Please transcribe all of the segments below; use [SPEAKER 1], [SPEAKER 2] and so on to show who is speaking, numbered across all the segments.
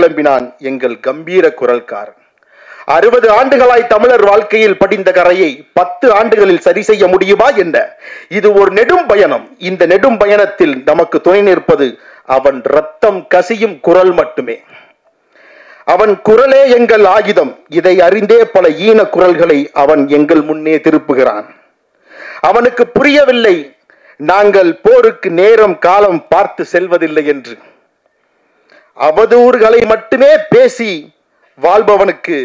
[SPEAKER 1] கிளம்பினான் எங்கள் கம்பீர குரல்காரன். 60 ஆண்டுகளாய் தமிழர் வாழ்க்கையில் படிந்த கரையை 10 ஆண்டுகளில் சரி செய்ய முடியுமா என்ன? இது ஒரு நெடும் பயணம். இந்த நெடும் பயணத்தில் நமக்கு துணை நிற்பது அவன் ரத்தம் கசியும் குரல் மட்டுமே. அவன் குரலே எங்கள் ஆயுதம். இதை அறிந்தே பல ஈன குரல்களை அவன் எங்கள் முன்னே திருப்புகிறான். அவனுக்கு புரியவில்லை நாங்கள் போருக்கு நேரம் காலம் பார்த்து செல்வதில்லை என்று. அவதூறுகளை மட்டுமே பேசி வாழ்பவனுக்கு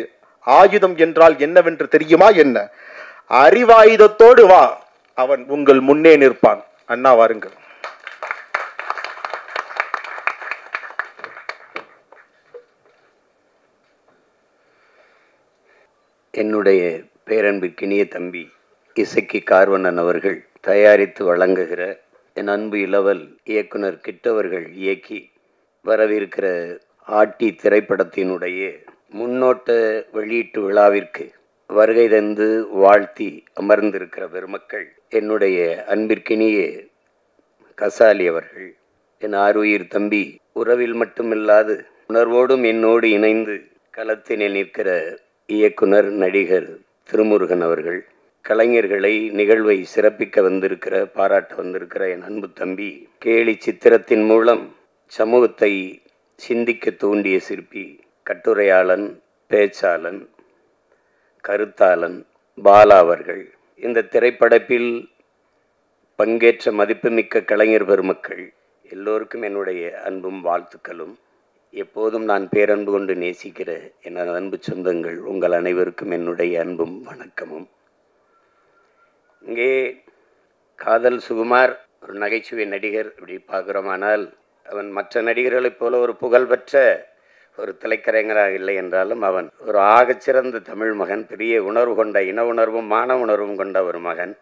[SPEAKER 1] ஆயுதம் என்றால் என்னவென்று தெரியுமா என்ன? அறிவாயுதத்தோடு வா, அவன் உங்கள் முன்னே நிற்பான். அண்ணா வாருங்கள்.
[SPEAKER 2] என்னுடைய பேரன்பிற்கினிய தம்பி இசக்கி கார்வண்ணன் அவர்கள் தயாரித்து வழங்குகிற என் அன்பு இளவல் இயக்குனர் கிட்டவர்கள் இயக்கி வரவிருக்கிற ஆட்டி திரைப்படத்தினுடைய முன்னோட்ட வெளியீட்டு விழாவிற்கு வருகை தந்து வாழ்த்தி அமர்ந்திருக்கிற பெருமக்கள், என்னுடைய அன்பிற்கினிய கசாலி அவர்கள், என் ஆருயிர் தம்பி, உறவில் மட்டுமில்லாது உணர்வோடும் என்னோடு இணைந்து களத்தினில் நிற்கிற இயக்குனர் நடிகர் திருமுருகன் அவர்கள், கலைஞர்களை நிகழ்வை சிறப்பிக்க வந்திருக்கிற பாராட்ட வந்திருக்கிற என் அன்பு தம்பி கேலி சித்திரத்தின் மூலம் சமூகத்தை சிந்திக்க தூண்டிய சிற்பி, கட்டுரையாளன், பேச்சாளன், கருத்தாளன் பாலா அவர்கள், இந்த திரைப்படத்தில் பங்கேற்ற மதிப்புமிக்க கலைஞர் பெருமக்கள் எல்லோருக்கும் என்னுடைய அன்பும் வாழ்த்துக்களும். எப்போதும் நான் பேரன்பு கொண்டு நேசிக்கிற எனது அன்பு சொந்தங்கள் உங்கள் அனைவருக்கும் என்னுடைய அன்பும் வணக்கமும். இங்கே காதல் சுகுமார் ஒரு நகைச்சுவை நடிகர் இப்படி பார்க்குறோமானால் அவன் மற்ற நடிகர்களைப் போல ஒரு புகழ்பெற்ற ஒரு திரைக்கலைஞராக இல்லை என்றாலும் அவன் ஒரு ஆகச்சிறந்த தமிழ் மகன், பெரிய உணர்வு கொண்ட இன உணர்வும் மான உணர்வும் கொண்ட ஒரு மகன்.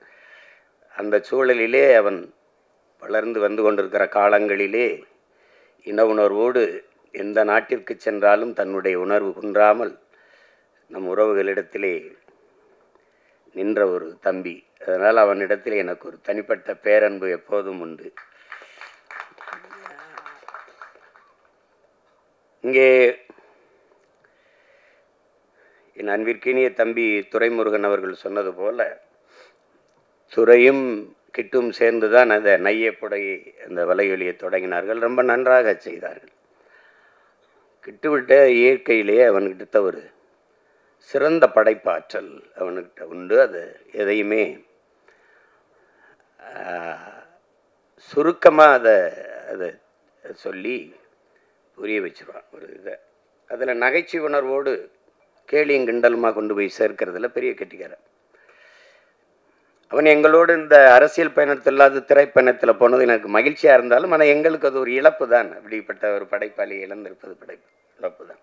[SPEAKER 2] அந்த சூழலிலே அவன் வளர்ந்து வந்து கொண்டிருக்கிற காலங்களிலே இன உணர்வோடு எந்த நாட்டிற்கு சென்றாலும் தன்னுடைய உணர்வு குன்றாமல் நம் உறவுகளிடத்திலே நின்ற ஒரு தம்பி. அதனால் அவனிடத்தில் எனக்கு ஒரு தனிப்பட்ட பேரன்பு எப்போதும் உண்டு. இங்கே என் அன்பிற்கினிய தம்பி துரைமுருகன் அவர்கள் சொன்னது போல துரையும் கிட்டும் சேர்ந்து தான் அந்த நையப்புடையை அந்த வலையொலியை தொடங்கினார்கள். ரொம்ப நன்றாக செய்தார்கள். கிட்டுவிட்ட இயற்கையிலேயே அவன்கிட்ட ஒரு சிறந்த படைப்பாற்றல் அவன்கிட்ட உண்டு. அது எதையுமே சுருக்கமாக அதை சொல்லி புரிய வச்சுருவான் ஒரு இதை. அதில் நகைச்சுவை உணர்வோடு கேலியும் கிண்டலுமா கொண்டு போய் சேர்க்கிறதுல பெரிய கெட்டிக்காரன் அவன். எங்களோடு இந்த அரசியல் பயணத்தில் இல்லாத திரைப்பயணத்தில் போனது எனக்கு மகிழ்ச்சியாக இருந்தாலும், ஆனால் எங்களுக்கு அது ஒரு இழப்பு தான். அப்படிப்பட்ட ஒரு படைப்பாளி இழந்திருப்பது இழப்பு தான்.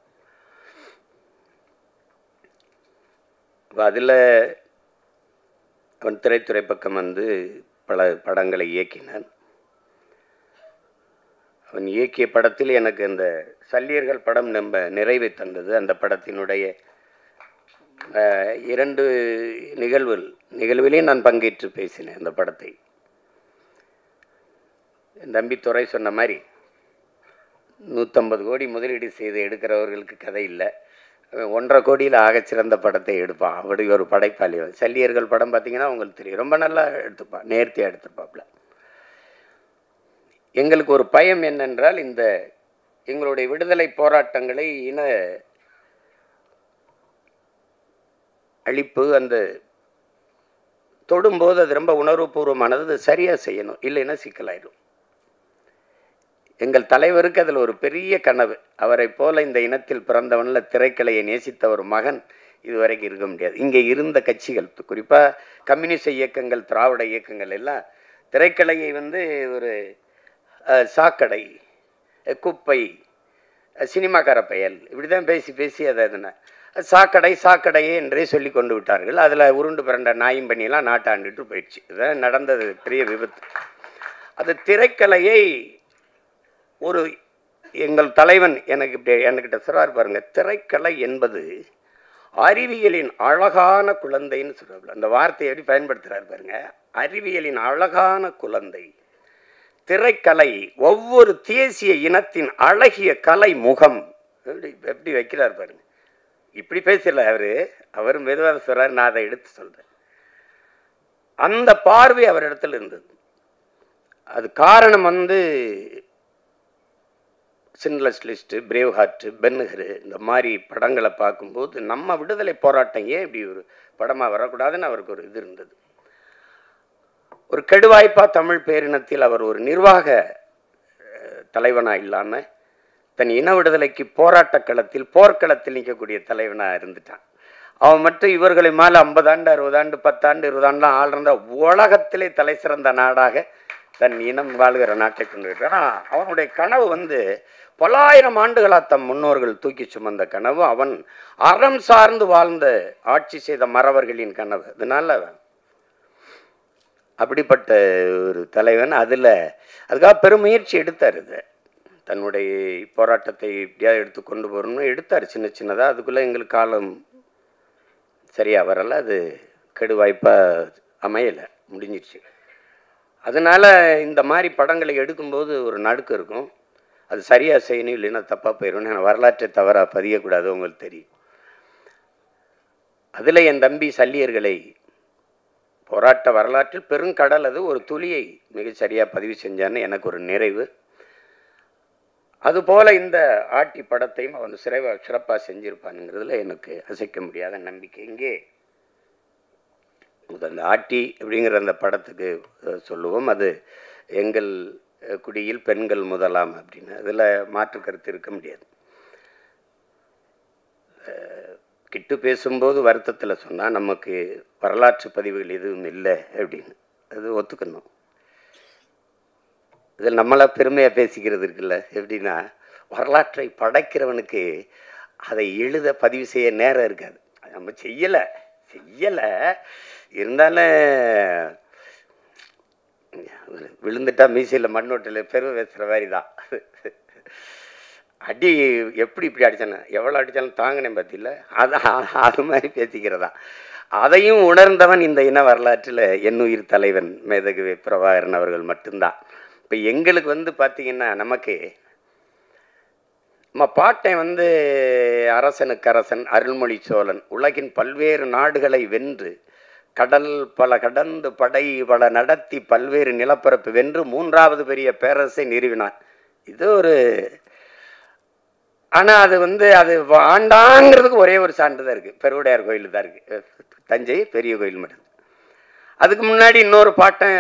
[SPEAKER 2] அதில் அவன் திரைத்துறை பக்கம் வந்து பல படங்களை இயக்கினான். அவன் இயக்கிய படத்தில் எனக்கு இந்த சல்லியர்கள் படம் நம்ம நிறைவை தந்தது. அந்த படத்தினுடைய 2 நிகழ்விலையும் நான் பங்கேற்று பேசினேன். அந்த படத்தை என் தம்பி துரை சொன்ன மாதிரி 150 கோடி முதலீடு செய்து எடுக்கிறவர்களுக்கு கதை இல்லை. 1.5 கோடியில் ஆகச்சிறந்த படத்தை எடுப்பான். அப்படி ஒரு படைப்பாளி. சல்லியர்கள் படம் பார்த்திங்கன்னா உங்களுக்கு தெரியும், ரொம்ப நல்லா எடுத்துப்பான், நேர்த்தியாக எடுத்துப்பாப்புல. எங்களுக்கு ஒரு பயம் என்னென்றால், இந்த எங்களுடைய விடுதலை போராட்டங்களை இன அழிப்பு அந்த தொடும்போது அது ரொம்ப உணர்வுபூர்வமானது, அது சரியாக செய்யணும், இல்லைன்னா சிக்கலாயிடும். எங்கள் தலைவருக்கு அதில் ஒரு பெரிய கனவு. அவரை போல இந்த இனத்தில் பிறந்தவனில் திரைக்கலையை நேசித்த ஒரு மகன் இதுவரைக்கும் இருக்க முடியாது. இங்கே இருந்த கட்சிகள், குறிப்பாக கம்யூனிஸ்ட் இயக்கங்கள், திராவிட இயக்கங்கள் எல்லாம் திரைக்கலையை வந்து ஒரு சாக்கடை, குப்பை, சினிமாக்கார பயல் இப்படி தான் பேசி அதை எதுனா சாக்கடையே என்றே சொல்லி கொண்டு விட்டார்கள். அதில் உருண்டு பிறண்ட நாயும் பண்ணியெல்லாம் நாட்டாண்டுட்டு போயிடுச்சு. இதுதான் நடந்தது, பெரிய விபத்து. அது திரைக்கலையை ஒரு எங்கள் தலைவன் என்கிட்ட சொல்றார் பாருங்க, திரைக்கலை என்பது அறிவியலின் அழகான குழந்தைன்னு சொல்றாரு. அந்த வார்த்தையை எப்படி பயன்படுத்துறாரு பாருங்க, அறிவியலின் அழகான குழந்தை. திரைக்கலை ஒவ்வொரு தேசிய இனத்தின் அழகிய கலை முகம் எப்படி வைக்கிறார் பாருங்க. இப்படி பேசல அவர் மெதுவாக சொல்றாரு, நான் அதை எடுத்து சொல்றேன். அந்த பார்வை அவர் இடத்துல இருந்தது. அது காரணம் Schindler's List, Braveheart, Ben Hur இந்த மாதிரி படங்களை பார்க்கும்போது நம்ம விடுதலை போராட்டம் ஏன் இப்படி ஒரு படமாக வரக்கூடாதுன்னு அவருக்கு ஒரு இது இருந்தது. ஒரு கெடுவாய்ப்பா தமிழ் பேரினத்தில் அவர் ஒரு நிர்வாக தலைவனாக இல்லாமல் தன் இன விடுதலைக்கு போராட்ட களத்தில், போர்க்களத்தில் நிற்கக்கூடிய தலைவனாக இருந்துட்டான். அவன் மட்டும் இவர்களை மேலே 50 ஆண்டு 60 ஆண்டு 10 ஆண்டு 20 ஆண்டுலாம் ஆள்றந்த உலகத்திலே தலை சிறந்த நாடாக தன் இனம் வாழ்கிற நாட்டை கொண்டு இருக்கிறான். அவனுடைய கனவு பல்லாயிரம் ஆண்டுகளாக தம் முன்னோர்கள் தூக்கி சுமந்த கனவு, அவன் அறம் சார்ந்து வாழ்ந்த ஆட்சி செய்த மறவர்களின் கனவு. அதனால அப்படிப்பட்ட ஒரு தலைவன் அதுக்காக பெருமுயற்சி எடுத்தார். தன்னுடைய போராட்டத்தை இப்படியா எடுத்து கொண்டு போகணும்னு எடுத்தார் சின்ன சின்னதாக. அதுக்குள்ளே எங்களுக்கு காலம் சரியாக வரலை, அது கெடுவாய்ப்பாக அமையலை, முடிஞ்சிடுச்சு. அதனால் இந்த மாதிரி படங்களை எடுக்கும்போது ஒரு நடுக்கம் இருக்கும். அது சரியாக செய்யணும், இல்லைன்னா தப்பாக போயிடும். நான் வரலாற்றை தவறாக பதியக்கூடாது, உங்களுக்கு தெரியும். அதில் என் தம்பி சல்லியர்களை போராட்ட வரலாற்றில் பெருங்கடல், அது ஒரு துளியை மிகச்சரியாக பதிவு செஞ்சான்னு எனக்கு ஒரு நிறைவு. அதுபோல் இந்த ஆட்டி படத்தையும் அவன் சிறப்பாக செஞ்சுருப்பானுங்கிறதுல எனக்கு அசைக்க முடியாத நம்பிக்கை. இங்கே அந்த ஆட்டி அப்படிங்கிற அந்த படத்துக்கு சொல்லுவோம், அது எங்கள் குடியில் பெண்கள் முதலாம் அப்படின்னு. அதில் மாற்று கருத்து இருக்க முடியாது. கிட்டு பேசும்போது வருத்தத்தில் சொன்னால் நமக்கு வரலாற்று பதிவுகள் எதுவும் இல்லை அப்படின்னு, அது ஒத்துக்கணும். இதில் நம்மளா பெருமையாக பேசிக்கிறது இருக்குல்ல. எப்படின்னா, வரலாற்றை படைக்கிறவனுக்கு அதை எழுத பதிவு செய்ய நேரம் இருக்காது. நம்ம செய்யலை இருந்தாலும் விழுந்துட்டா மீசையில் மண்ணோட்டில் பெருமை பேசுகிற மாதிரி தான். அடி இப்படி அடித்தானே, எவ்வளோ அடித்தாலும் தாங்கினேன் பார்த்தில்ல, அது மாதிரி பேசிக்கிறதா. அதையும் உணர்ந்தவன் இந்த இன வரலாற்றில் என்னுயிர் தலைவன் மேதகு பிரபாகரன் அவர்கள் மட்டும்தான். இப்போ எங்களுக்கு பார்த்திங்கன்னா, நமக்கு நம்ம பாட்டன் அரசனுக்கு அரசன் அருள்மொழி சோழன் உலகின் பல்வேறு நாடுகளை வென்று கடல் பல கடந்து படை பல நடத்தி பல்வேறு நிலப்பரப்பு வென்று 3வது பெரிய பேரரசை நிறுவினான். இது ஒரு, ஆனால் அது ஆண்டாங்கிறதுக்கு ஒரே ஒரு சான்று தான் இருக்குது, பெருவுடையார் கோயில் தான் இருக்குது, தஞ்சை பெரிய கோயில் மட்டும். அதுக்கு முன்னாடி இன்னொரு பாட்டன்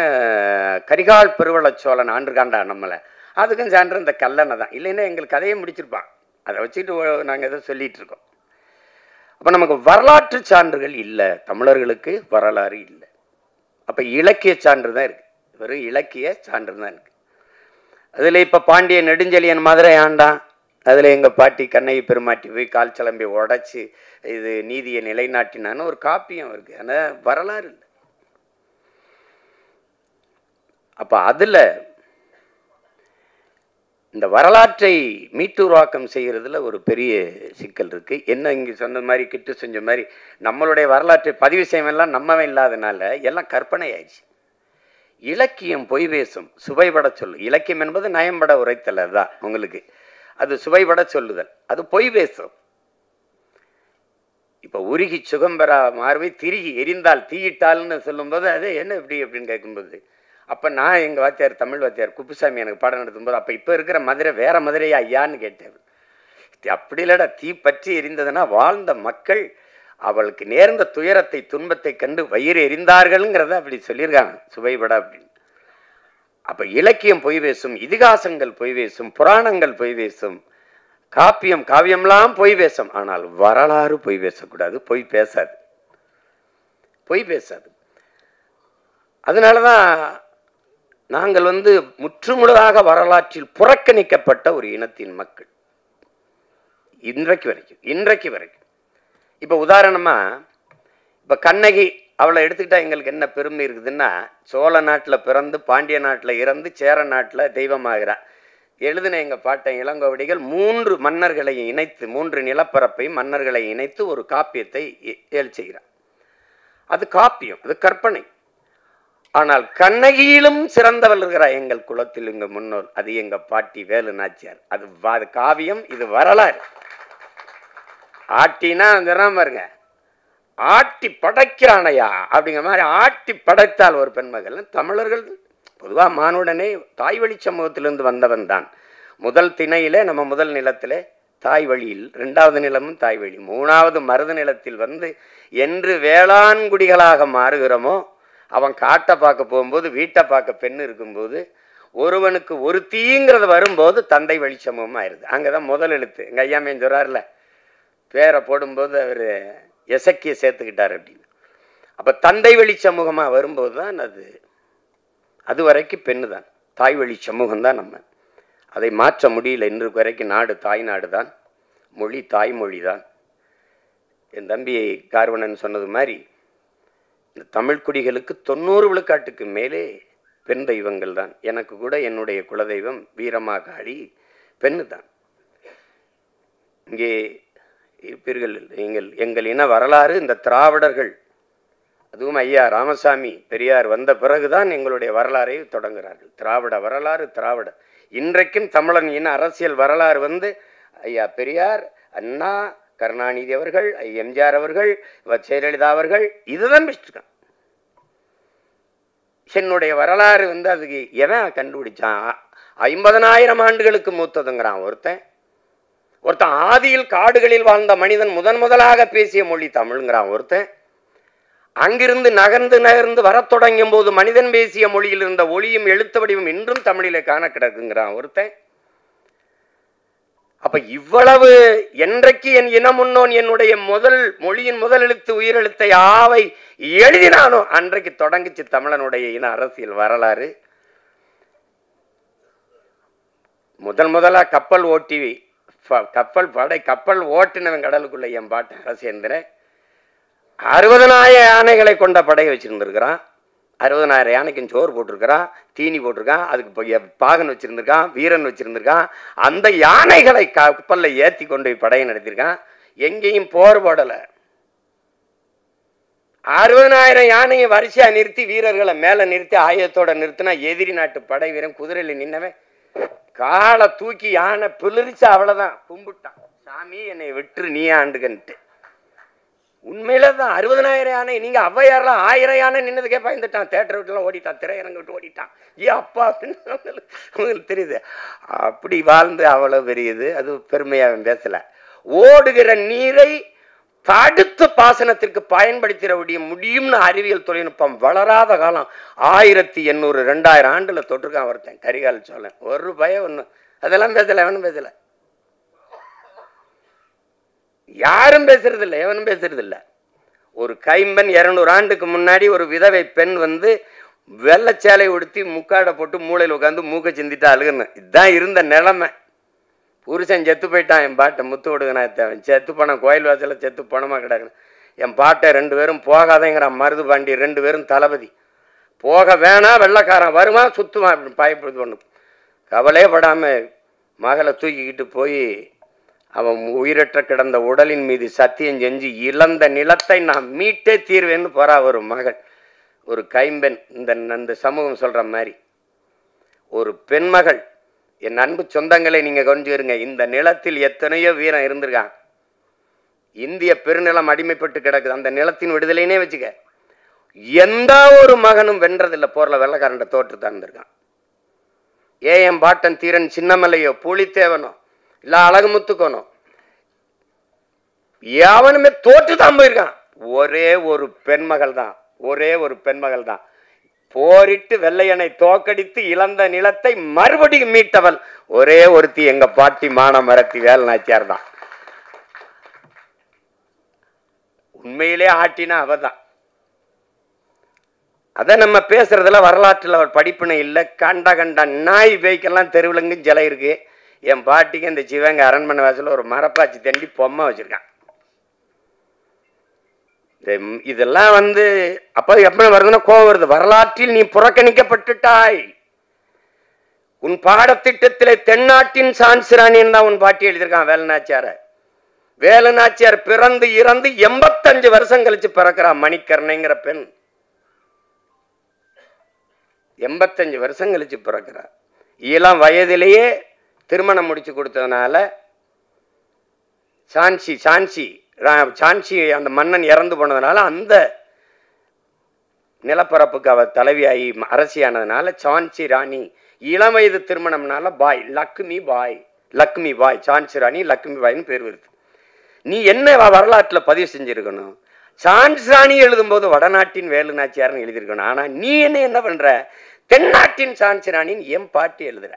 [SPEAKER 2] கரிகால் பெருவள சோழன் ஆண்டுகாண்டா நம்மளை, அதுக்கும் சான்று இந்த கல்லணை தான். இல்லைன்னா எங்களுக்கு கதையை முடிச்சிருப்பான். அதை வச்சுட்டு நாங்கள் எதை சொல்லிகிட்டு இருக்கோம். அப்போ நமக்கு வரலாற்று சான்றுகள் இல்லை, தமிழர்களுக்கு வரலாறு இல்லை. அப்போ இலக்கிய சான்று தான் இருக்குது, வெறும் இலக்கிய சான்று தான் இருக்குது. அதில் இப்போ பாண்டிய நெடுஞ்செழியன் மதுரை ஆண்டான், அதில் எங்கள் பாட்டி கண்ணகி பெருமாட்டி போய் கால் சிலம்பி உடச்சி இது நீதியை நிலைநாட்டினான்னு ஒரு காப்பியம் இருக்குது, ஆனால் வரலாறு இல்லை. அப்போ அதில் இந்த வரலாற்றை மீட்டுருவாக்கம் செய்கிறதுல ஒரு பெரிய சிக்கல் இருக்குது. என்ன இங்கே சொன்ன மாதிரி கிட்டு செஞ்ச மாதிரி நம்மளுடைய வரலாற்றை பதிவு செய்யலாம் நம்மவே இல்லாதனால எல்லாம் கற்பனை ஆயிடுச்சு. இலக்கியம் பொய் பேசும், சுவைபட சொல்லு. இலக்கியம் என்பது நயம்பட உரைத்தல், அதுதான் உங்களுக்கு. அது சுவைபட சொல்லுதல், அது பொய் பேசும். இப்போ உருகி சுகம்பெறா மார்பை திருகி எரிந்தால் தீயிட்டால்னு சொல்லும்போது அது என்ன இப்படி அப்படின்னு கேட்கும்போது, அப்போ நான் எங்கள் வாத்தியார் தமிழ் வாத்தியார் குப்புசாமி எனக்கு பாடம் நடத்தும்போது, அப்போ இப்போ இருக்கிற மதுரை வேற மதுரையா ஐயான்னு கேட்டேன். அப்படி இல்லைடா, தீ பற்றி எரிந்ததுன்னா வாழ்ந்த மக்கள் அவளுக்கு நேர்ந்த துயரத்தை துன்பத்தை கண்டு வயிறு எரிந்தார்கள்ங்கிறத அப்படி சொல்லியிருக்காங்க சுவைபட அப்படின்னு. அப்போ இலக்கியம் பொய் பேசும், இதிகாசங்கள் பொய் பேசும், புராணங்கள் பொய் பேசும், காவியம்லாம் பொய் பேசும். ஆனால் வரலாறு பொய் பேசக்கூடாது, பொய் பேசாது. அதனால தான் நாங்கள் முற்றுமுழுதாக வரலாற்றில் புறக்கணிக்கப்பட்ட ஒரு இனத்தின் மக்கள் இன்றைக்கு வரைக்கும். இப்போ உதாரணமாக இப்போ கண்ணகி அவளை எடுத்துக்கிட்டா எங்களுக்கு என்ன பெருமை இருக்குதுன்னா, சோழ நாட்டில் பிறந்து பாண்டிய நாட்டில் இறந்து சேர நாட்டில் தெய்வமாகிறார். எழுதின எங்கள் பாட்டன் இளங்கோவடிகள் 3 மன்னர்களை இணைத்து, 3 நிலப்பரப்பை மன்னர்களை இணைத்து ஒரு காப்பியத்தை செய்கிறார். அது காப்பியம், அது கற்பனை. ஆனால் கண்ணகியிலும் சிறந்தவள் இருக்கிறார் எங்கள் குலத்தில், எங்கள் முன்னோர். அது எங்கள் பாட்டி வேலு நாச்சியார். அது காவியம், இது வரலாறு. ஆட்டினா வந்துடுறான் பாருங்க, ஆட்டி படைக்கிறானையா அப்படிங்கிற மாதிரி ஆட்டி படைத்தால் ஒரு பெண்மகள். தமிழர்கள் பொதுவாக மானுடனே தாய் வழி சமூகத்திலிருந்து வந்தவன் தான். முதல் திணையிலே நம்ம முதல் நிலத்திலே தாய் வழியில், 2வது நிலமும் தாய் வழி, 3வது மருது நிலத்தில் வந்து என்று வேளாண்குடிகளாக மாறுகிறோமோ, அவன் காட்டை பார்க்க போகும்போது வீட்டை பார்க்க பெண் இருக்கும்போது ஒருவனுக்கு ஒரு தீங்கிறது வரும்போது தந்தை வழி சமூகமாக ஆயிடுது. அங்கே தான் முதல் எழுத்து. எங்கள் ஐயாமையன் சொல்கிறார்ல, பேரை போடும்போது அவர் எசக்கியை சேர்த்துக்கிட்டார் அப்படின்னு. அப்போ தந்தை வழி சமூகமாக வரும்போது தான் அது வரைக்கும் பெண்ணு தான், தாய் வழி சமூகம்தான். நம்ம அதை மாற்ற முடியல. இன்று வரைக்கும் நாடு தாய் நாடு தான், மொழி தாய்மொழி தான். என் தம்பி கார்வணன் சொன்னது மாதிரி இந்த தமிழ் குடிகளுக்கு 90 விழுக்காட்டுக்கு மேலே பெண் தெய்வங்கள் தான். எனக்கு கூட என்னுடைய குலதெய்வம் வீரமாகாளி பெண்ணு தான். இங்கே இருப்பீர்கள் எங்கள் இன வரலாறு. இந்த திராவிடர்கள், அதுவும் ஐயா ராமசாமி பெரியார் வந்த பிறகுதான் எங்களுடைய வரலாறை தொடங்குகிறார்கள். திராவிட வரலாறு, திராவிட. இன்றைக்கும் தமிழன் இன அரசியல் வரலாறு வந்து ஐயா பெரியார், அண்ணா, கருணாநிதி அவர்கள், எம்ஜிஆர் அவர்கள், ஜெயலலிதா அவர்கள், இதுதான் பேசிட்டுருக்கான். என்னுடைய வரலாறு வந்து அதுக்கு எவன் கண்டுபிடிச்சான்? 50,000 ஆண்டுகளுக்கு மூத்ததுங்கிறான் ஒருத்தன் ஆதியில் காடுகளில் வாழ்ந்த மனிதன் முதலாக பேசிய மொழி தமிழ்ங்கிறான் ஒருத்தன். அங்கிருந்து நகர்ந்து வரத் தொடங்கும் போது மனிதன் பேசிய மொழியில் இருந்த ஒளியும் எழுத்து வடிவம் இன்றும் தமிழிலே காண கிடக்குங்கிறான் ஒருத்தன். அப்ப இவ்வளவு என்றைக்கு என் இனம் முன்னோன் என்னுடைய மொழியின் முதல் எழுத்து உயிரெழுத்தை ஆவை எழுதினானோ அன்றைக்கு தொடங்குச்சு தமிழனுடைய இன அரசியல் வரலாறு. முதலா கப்பல் ஓட்டினவன் கடலுக்குள்ள என் பாட்டு அரசேந்திர 60,000 யானைகளை கொண்ட படையை வச்சிருந்திருக்கிறான். 60,000 யானைக்கும் சோறு போட்டிருக்கிறான், தீனி போட்டிருக்கான், அதுக்கு பாகன் வச்சிருந்திருக்கான், வீரன் வச்சிருந்திருக்கான். அந்த யானைகளை கப்பலில் ஏற்றி கொண்டு போய் படையை நடத்திருக்கான். எங்கேயும் போர் போடலை. 60,000 யானையை வரிசையா நிறுத்தி வீரர்களை மேலே நிறுத்தி ஆயுதத்தோட நிறுத்தினா எதிரி நாட்டு படை வீரன் குதிரையில் நின்னவன் காலை தூக்கி யானை பிளிரிச்சு அவ்வளோதான் கும்பிட்டான், சாமி என்னை விட்டு நீ ஆண்டுகன்ட்டு. உண்மையில தான் 60,000 யானை. நீங்க ஔவையாரெலாம் 1000 யானை நின்னதுக்கே பயந்துட்டான், தேட்டர் விட்டுலாம் ஓடிட்டான், திரையரங்க விட்டு ஓடிட்டான். அப்பா உங்களுக்கு தெரியுது. அப்படி வாழ்ந்து அவ்வளோ பெரியது. அது பெருமையாக பேசல. ஓடுகிற நீரை தடுத்து பாசனத்திற்கு பயன்படுத்திட முடியும்னு அறிவியல் தொழில்நுட்பம் வளராத காலம் 1800 2000 ஆண்டுல தொட்டிருக்கான் ஒருத்தன், கரிகால சோழன். ஒரு பயம் ஒன்று அதெல்லாம் பேசல, எவனும் பேசல, யாரும் பேசுறது இல்லை, எவனும் பேசுறது இல்லை. ஒரு கைம்பெண் 200 ஆண்டுக்கு முன்னாடி ஒரு விதவை பெண் வந்து வெள்ளச்சேலை உடுத்தி முக்காடை போட்டு மூளையில் உட்காந்து மூக்கை சிந்திட்டு அழுகுன்னு. இதுதான் இருந்த நிலைமை. புருஷன் செத்து போயிட்டான், என் பாட்டை முத்து விடுங்கண்ணா, செத்து போனான், கோயில் வாசலில் செத்து பணமாக கிடக்குன்னு. என் பாட்டை 2 பேரும் போகாதேங்கிறான், மருது பாண்டி 2 பேரும் தளபதி. போக வேணாம், வெள்ளைக்காரன் வருவான் சுற்றுவான் அப்படின்னு பயப்படுது. ஒன்று கவலையே படாமல் மகளை தூக்கிக்கிட்டு போய் அவன் உயிரற்ற கிடந்த உடலின் மீது சத்தியம் செஞ்சு இழந்த நிலத்தை நான் மீட்டே தீர்வேன்னு போறா ஒரு மகள், ஒரு கைம்பெண். இந்த சமூகம் சொல்ற மாதிரி ஒரு பெண்மகள். என் அன்பு சொந்தங்களை நீங்க கொஞ்சிருங்க, இந்த நிலத்தில் எத்தனையோ வீரம் இருந்திருக்கான். இந்திய பெருநிலம் அடிமைப்பட்டு கிடக்குது. அந்த நிலத்தின் விடுதலைனே வச்சுக்க, எந்த ஒரு மகனும் வென்றதில்லை. போர்ல வெள்ளக்காரண்ட தோற்று தான் இருந்திருக்கான். என் பாட்டன் தீரன் சின்னமலையோ பூலித்தேவனோ இல்ல அழகுமுத்துக்கோனோ எவனுமே தோற்று தான் போயிருக்கான். ஒரே ஒரு பெண்மகள் தான் போரிட்டு வெள்ளையனை தோக்கடித்து இழந்த நிலத்தை மறுபடியும் மீட்டவள் ஒரே ஒருத்தி, எங்க பாட்டி மானமரத்தி வேல் நாச்சியார் தான். உண்மையிலே ஆட்டினா அவதான். அதை நம்ம பேசுறதுல வரலாற்றில் அவர் படிப்பினை இல்லை. கண்ட நாய் பேய்க்கெல்லாம் தெருவிலங்கு ஜலை இருக்கு. என் பாட்டிக்கு இந்த சிவங்க அரண்மனை வாசல ஒரு மரப்பாச்சி தண்டி பொம்மை வச்சிருக்கான். இதெல்லாம் வந்து அப்போ எப்படி வருதுன்னா கோவம் வருது. வரலாற்றில் நீ புறக்கணிக்கப்பட்டுட்டாய். உன் பாடத்திட்டத்திலே தென்னாட்டின் சான்சிராணின்னு தான் உன் பாட்டி எழுதியிருக்கான் வேலுநாச்சியார் பிறந்து இறந்து 85 வருஷம் கழிச்சு பிறக்கிறான். மணிக்கர்ணைங்கிற பெண் 85 வருஷம் கழிச்சு பிறக்கிறார். இளம் வயதிலேயே திருமணம் முடிச்சு கொடுத்ததுனால சான்சி சான்சி அந்த மன்னன் இறந்து போனதுனால அந்த நிலப்பரப்புக்கு அவர் தலைவியாகி அரசியானதுனால சான்சி ராணி இளம் வயது திருமணம்னால பாய் லக்ஷ்மி பாய் சான்சி ராணி லக்ஷ்மி பாய்னு பேர் வருது. நீ என்ன வரலாற்றில் பதிவு செஞ்சிருக்கணும்? சான்சி ராணி எழுதும்போது வடநாட்டின் வேலு நாச்சியார்னு எழுதியிருக்கணும். ஆனால் நீ என்ன பண்ற? தென்னாட்டின் சான்சி ராணின்னு என் பாட்டு எழுதுற.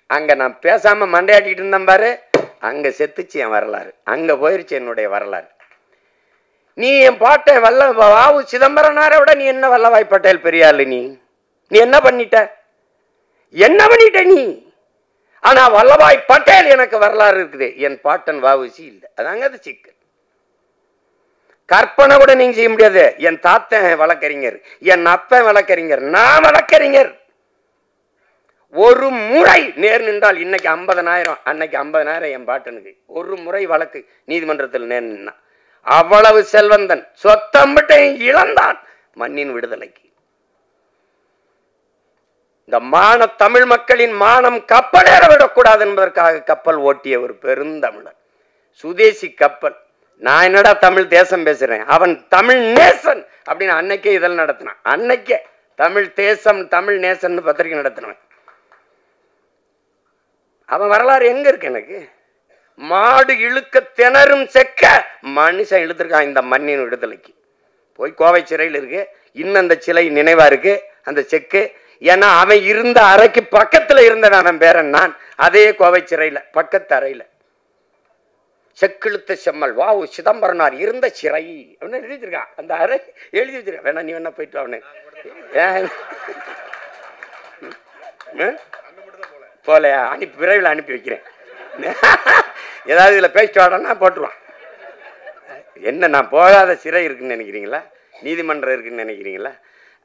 [SPEAKER 2] அங்கே நான் பேசாமல் மண்டையாட்டிக்கிட்டு இருந்தேன் பாரு, அங்கே செத்துச்சு என் வரலாறு, அங்கே போயிருச்சு என்னுடைய வரலாறு. நீ என் பாட்டை வாவு சிதம்பரனாரை விட நீ என்ன வல்லபாய் பட்டேல் பெரியாள்? நீ என்ன பண்ணிட்ட நீ? ஆனா வல்லபாய் பட்டேல் எனக்கு வரலாறு இருக்குது, என் பாட்டன் வாவுசி இல்லை. அதாங்க அது சிக்கல். கற்பனை கூட நீங்க செய்ய முடியாது. என் தாத்தன் வழக்கறிஞர், என் அப்பன் வழக்கறிஞர், நான் வழக்கறிஞர். ஒரு முறை நேர் நின்றால் இன்னைக்கு 50,000, அன்னைக்கு 50,000 என் பாட்டனுக்கு. ஒரு முறை வழக்கு நீதிமன்றத்தில் நேர் நின்னா அவ்வளவு செல்வந்தன், சொத்தம்பட்டை இழந்தான் மண்ணின் விடுதலைக்கு. இந்த தமிழ் மக்களின் மானம் கப்பலேற விடக்கூடாது என்பதற்காக கப்பல் ஓட்டிய ஒரு பெருந்தமிழன், சுதேசி கப்பல். நான் என்னடா தமிழ் தேசம் பேசுறேன், அவன் தமிழ் நேசன் அப்படின்னு அன்னைக்கே இதழ் நடத்தினான். அன்னைக்கே தமிழ் தேசம் தமிழ் நேசன் பத்திரிகை நடத்தினான். அவன் வரலாறு எங்க இருக்கு? எனக்கு மாடு இழுக்க திணறும் செக்க மனுஷன் இழுத்துருக்கான் இந்த மண்ணின் விடுதலைக்கு. போய் கோவை சிறையில் இருக்கு, இன்னும் அந்த சிலை நினைவா இருக்கு அந்த செக்கு. ஏன்னா அவன் இருந்த அறைக்கு பக்கத்துல இருந்தவன் அவன் பேரன் நான். அதே கோவை சிறையில பக்கத்து அறையில செக்கிழுத்த செம்மல் வாவு சிதம்பரனார் இருந்த சிறை அப்படின்னு எழுதி வச்சிருக்கான். அந்த அறை எழுதி வச்சிருக்கான். வேணா நீ வேணா போயிட்டு அவனு போல விரைவில் அனுப்பி வைக்கிறேன். ஏதாவது இதில் பேசிட்டு வாடனா போட்டுருவான். என்ன நான் போகாத சிறை இருக்குன்னு நினைக்கிறீங்களா? நீதிமன்றம் இருக்குன்னு நினைக்கிறீங்களா?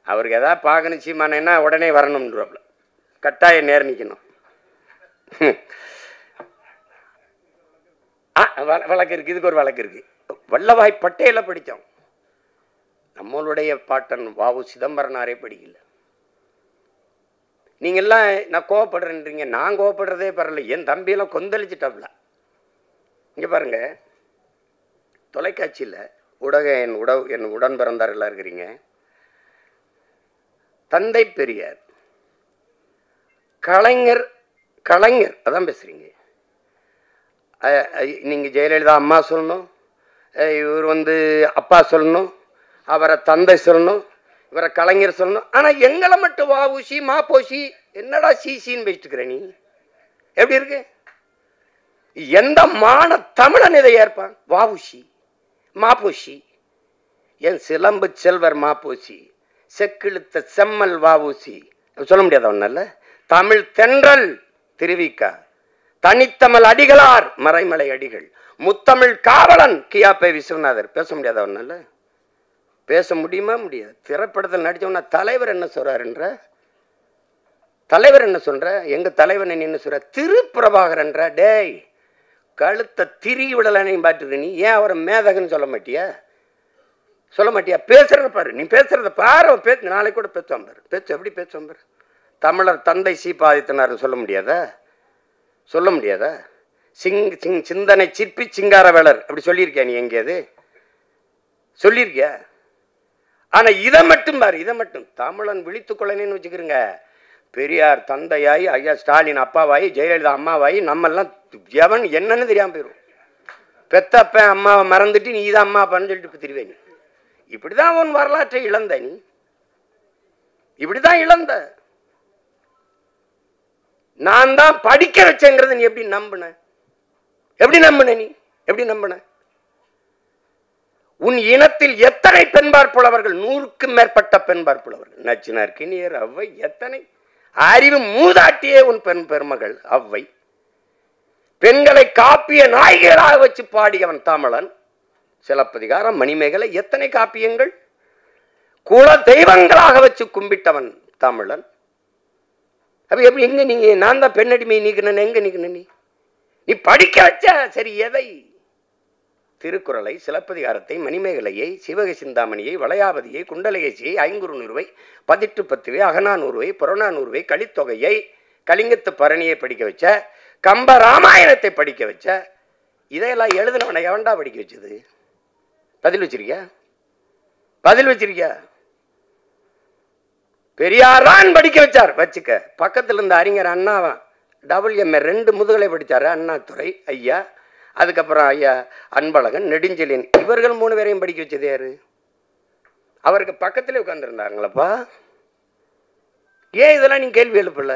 [SPEAKER 2] அவருக்கு எதாவது பார்க்கணும் சீமானேன்னா உடனே வரணும்ன்றப்பல கட்டாயம் நேர் நிற்கணும். வழக்கு இருக்குது, இதுக்கு ஒரு வழக்கு இருக்குது. வல்லபாய் பட்டேலை படித்தோம், நம்மளுடைய பாட்டன் வாவு சிதம்பரனாரே படிக்கல. நீங்கள்லாம் நான் கோவப்படுறேன்றீங்க, நான் கோவப்படுறதே பரவாயில்ல. என் தம்பியெல்லாம் கொந்தளிச்சிட்டாப்ல. இங்கே பாருங்க, தொலைக்காட்சியில் என் உடன் பிறந்தார்களாக இருக்கிறீங்க. தந்தை பெரியார், கலைஞர் அதான் பேசுகிறீங்க. நீங்கள் ஜெயலலிதா அம்மா சொல்லணும், இவர் அப்பா சொல்லணும், அவரை தந்தை சொல்லணும், இவரை கலைஞர் சொல்லணும். ஆனால் எங்களை மட்டும் வாவுசி மாப்போசி என்னடா சீசின்னு வச்சுட்டுக்கிற நீ? எப்படி இருக்கு? எந்த மான தமிழன் இதை ஏற்பான்? வாவுசி மாப்போசி, என் சிலம்பு செல்வர் மாப்போசி, செக்கிழுத்த செம்மல் வாவுசி சொல்ல முடியாத ஒன்னல்ல. தமிழ் தென்றல் திருவிக்கா, தனித்தமிழ் அடிகளார் மறைமலை அடிகள், முத்தமிழ் காவலன் கியாப்பை விஸ்வநாதர் பேச முடியாத ஒன்னல்ல. பேச முடியுமா? முடியாது. திரைப்படத்தில் நடிச்சோம்னா தலைவர் என்ன சொல்றாருன்ற, தலைவர் என்ன சொல்ற, எங்க தலைவன் என்ன சொல்ற, திருப்பிரபாகரன்ற. டேய், கழுத்த திரி விடலையும் பாட்டுரு. நீ ஏன் அவரை மேதகன்னு சொல்ல மாட்டியா? பேசுறத பாரு, நீ பேசுறத பாரு. நாளைக்கு கூட பேசுவான் பாரு. எப்படி பேசுவான் பாரு. தமிழர் தந்தை சீபாதித்தனார் சொல்ல முடியாதா? சிந்தனை சிற்பி சிங்காரவேலர் அப்படி சொல்லியிருக்கியா? நீ எங்கேயாது சொல்லியிருக்கியா? ஆனா இதை மட்டும் பாரு, இதை மட்டும் தமிழன் விழித்துக்கொள்ளனேன்னு வச்சுக்கிறீங்க. பெரியார் தந்தையாயி, ஐயா ஸ்டாலின் அப்பாவாயி, ஜெயலலிதா அம்மாவாயி, நம்மெல்லாம் எவன் என்னன்னு தெரியாம போயிடும். பெத்தப்ப அம்மாவை மறந்துட்டு நீ இதான் அம்மா அப்பான்னு சொல்லிட்டு திருவே. நீ இப்படிதான் உன் வரலாற்றை இழந்த. நீ இப்படிதான் இழந்த. நான் தான் படிக்க வச்சேங்கிறத நீ எப்படி நம்பின? நீ எப்படி நம்பின? உன் இனத்தில் எத்தனை பெண்பார் புலவர்கள்? 100க்கும் மேற்பட்ட பெண்பார் புலவர்கள். நச்சினார், கிணியர், அவ்வை, எத்தனை அறிவு மூதாட்டியே உன் பெருமகள் அவ்வை. பெண்களை காப்பிய நாயகர்களாக வச்சு பாடியவன் தமிழன். சிலப்பதிகாரம், மணிமேகலை, எத்தனை காப்பியங்கள். குல தெய்வங்களாக வச்சு கும்பிட்டவன் தமிழன். அப்ப எப்படி எங்க நீங்க? நான் தான் பெண்ணடிமை நீக்கின, எங்க நீக்கின? நீ படிக்க வச்ச சரி எதை? திருக்குறளை, சிலப்பதிகாரத்தை, மணிமேகலையை, சிவக சிந்தாமணியை, வளையாபதியை, குண்டலகேசியை, ஐங்குறுநூறுவை, 1810வை, அகநானூறுவை, புறநானூறுவை, கலித்தொகையை, கலிங்கத்து பரணியை படிக்க வச்ச, கம்ப ராமாயணத்தை படிக்க வச்ச. இதையெல்லாம் எழுதினவனை எவன்டா படிக்க வச்சது? பதில் வச்சிருக்கியா? பதில் வச்சிருக்கியா? பெரியார் தான் படிக்க வச்சார். வச்சுக்க. பக்கத்தில் இருந்த அறிஞர் அண்ணாவா WMA 2 முதுகலை படித்தார். அண்ணாதுரை ஐயா, அதுக்கப்புறம் ஐயா அன்பழகன், நெடுஞ்செழியன், இவர்கள் 3 பேரையும் படிக்க வச்சது யாரு? அவருக்கு பக்கத்திலே உட்கார்ந்துருந்தாங்களப்பா. ஏன் இதெல்லாம் நீங்க கேள்வி எழுப்பல?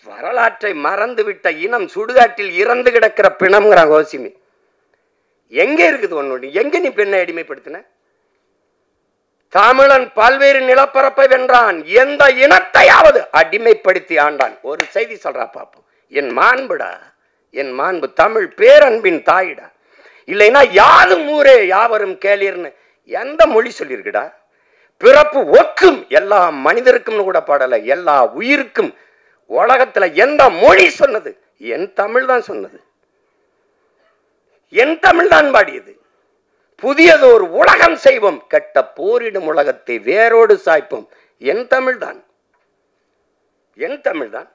[SPEAKER 2] வரலாற்றை மறந்துவிட்ட இனம் சுடுகாட்டில் இறந்து கிடக்கிற பிணம்ங்கிறாங்க கோசிமி. எங்க இருக்குது ஒன்னு? எங்க நீ பெண்ணை அடிமைப்படுத்தின? தமிழன் பல்வேறு நிலப்பரப்பை வென்றான், எந்த இனத்தையாவது அடிமைப்படுத்தி ஆண்டான். ஒரு செய்தி சொல்றா பாப்போம். என் மாண்புடா, என் மாண்பு தமிழ் பேரன்பின் தாயிடா. இல்லைன்னா யாரும் ஊரே யாவரும் கேளீர்னு எந்த மொழி சொல்லியிருக்குடா? பிறப்பு ஒக்கும் எல்லா மனிதருக்கும் கூட பாடல, எல்லா உயிருக்கும். உலகத்துல எந்த மொழி சொன்னது? என் தமிழ் தான் சொன்னது. என் தமிழ் தான் பாடியது. புதியதோர் உலகம் செய்வோம், கெட்ட போரிடும் உலகத்தை வேரோடு சாய்ப்போம். என் தமிழ் தான், என் தமிழ் தான்.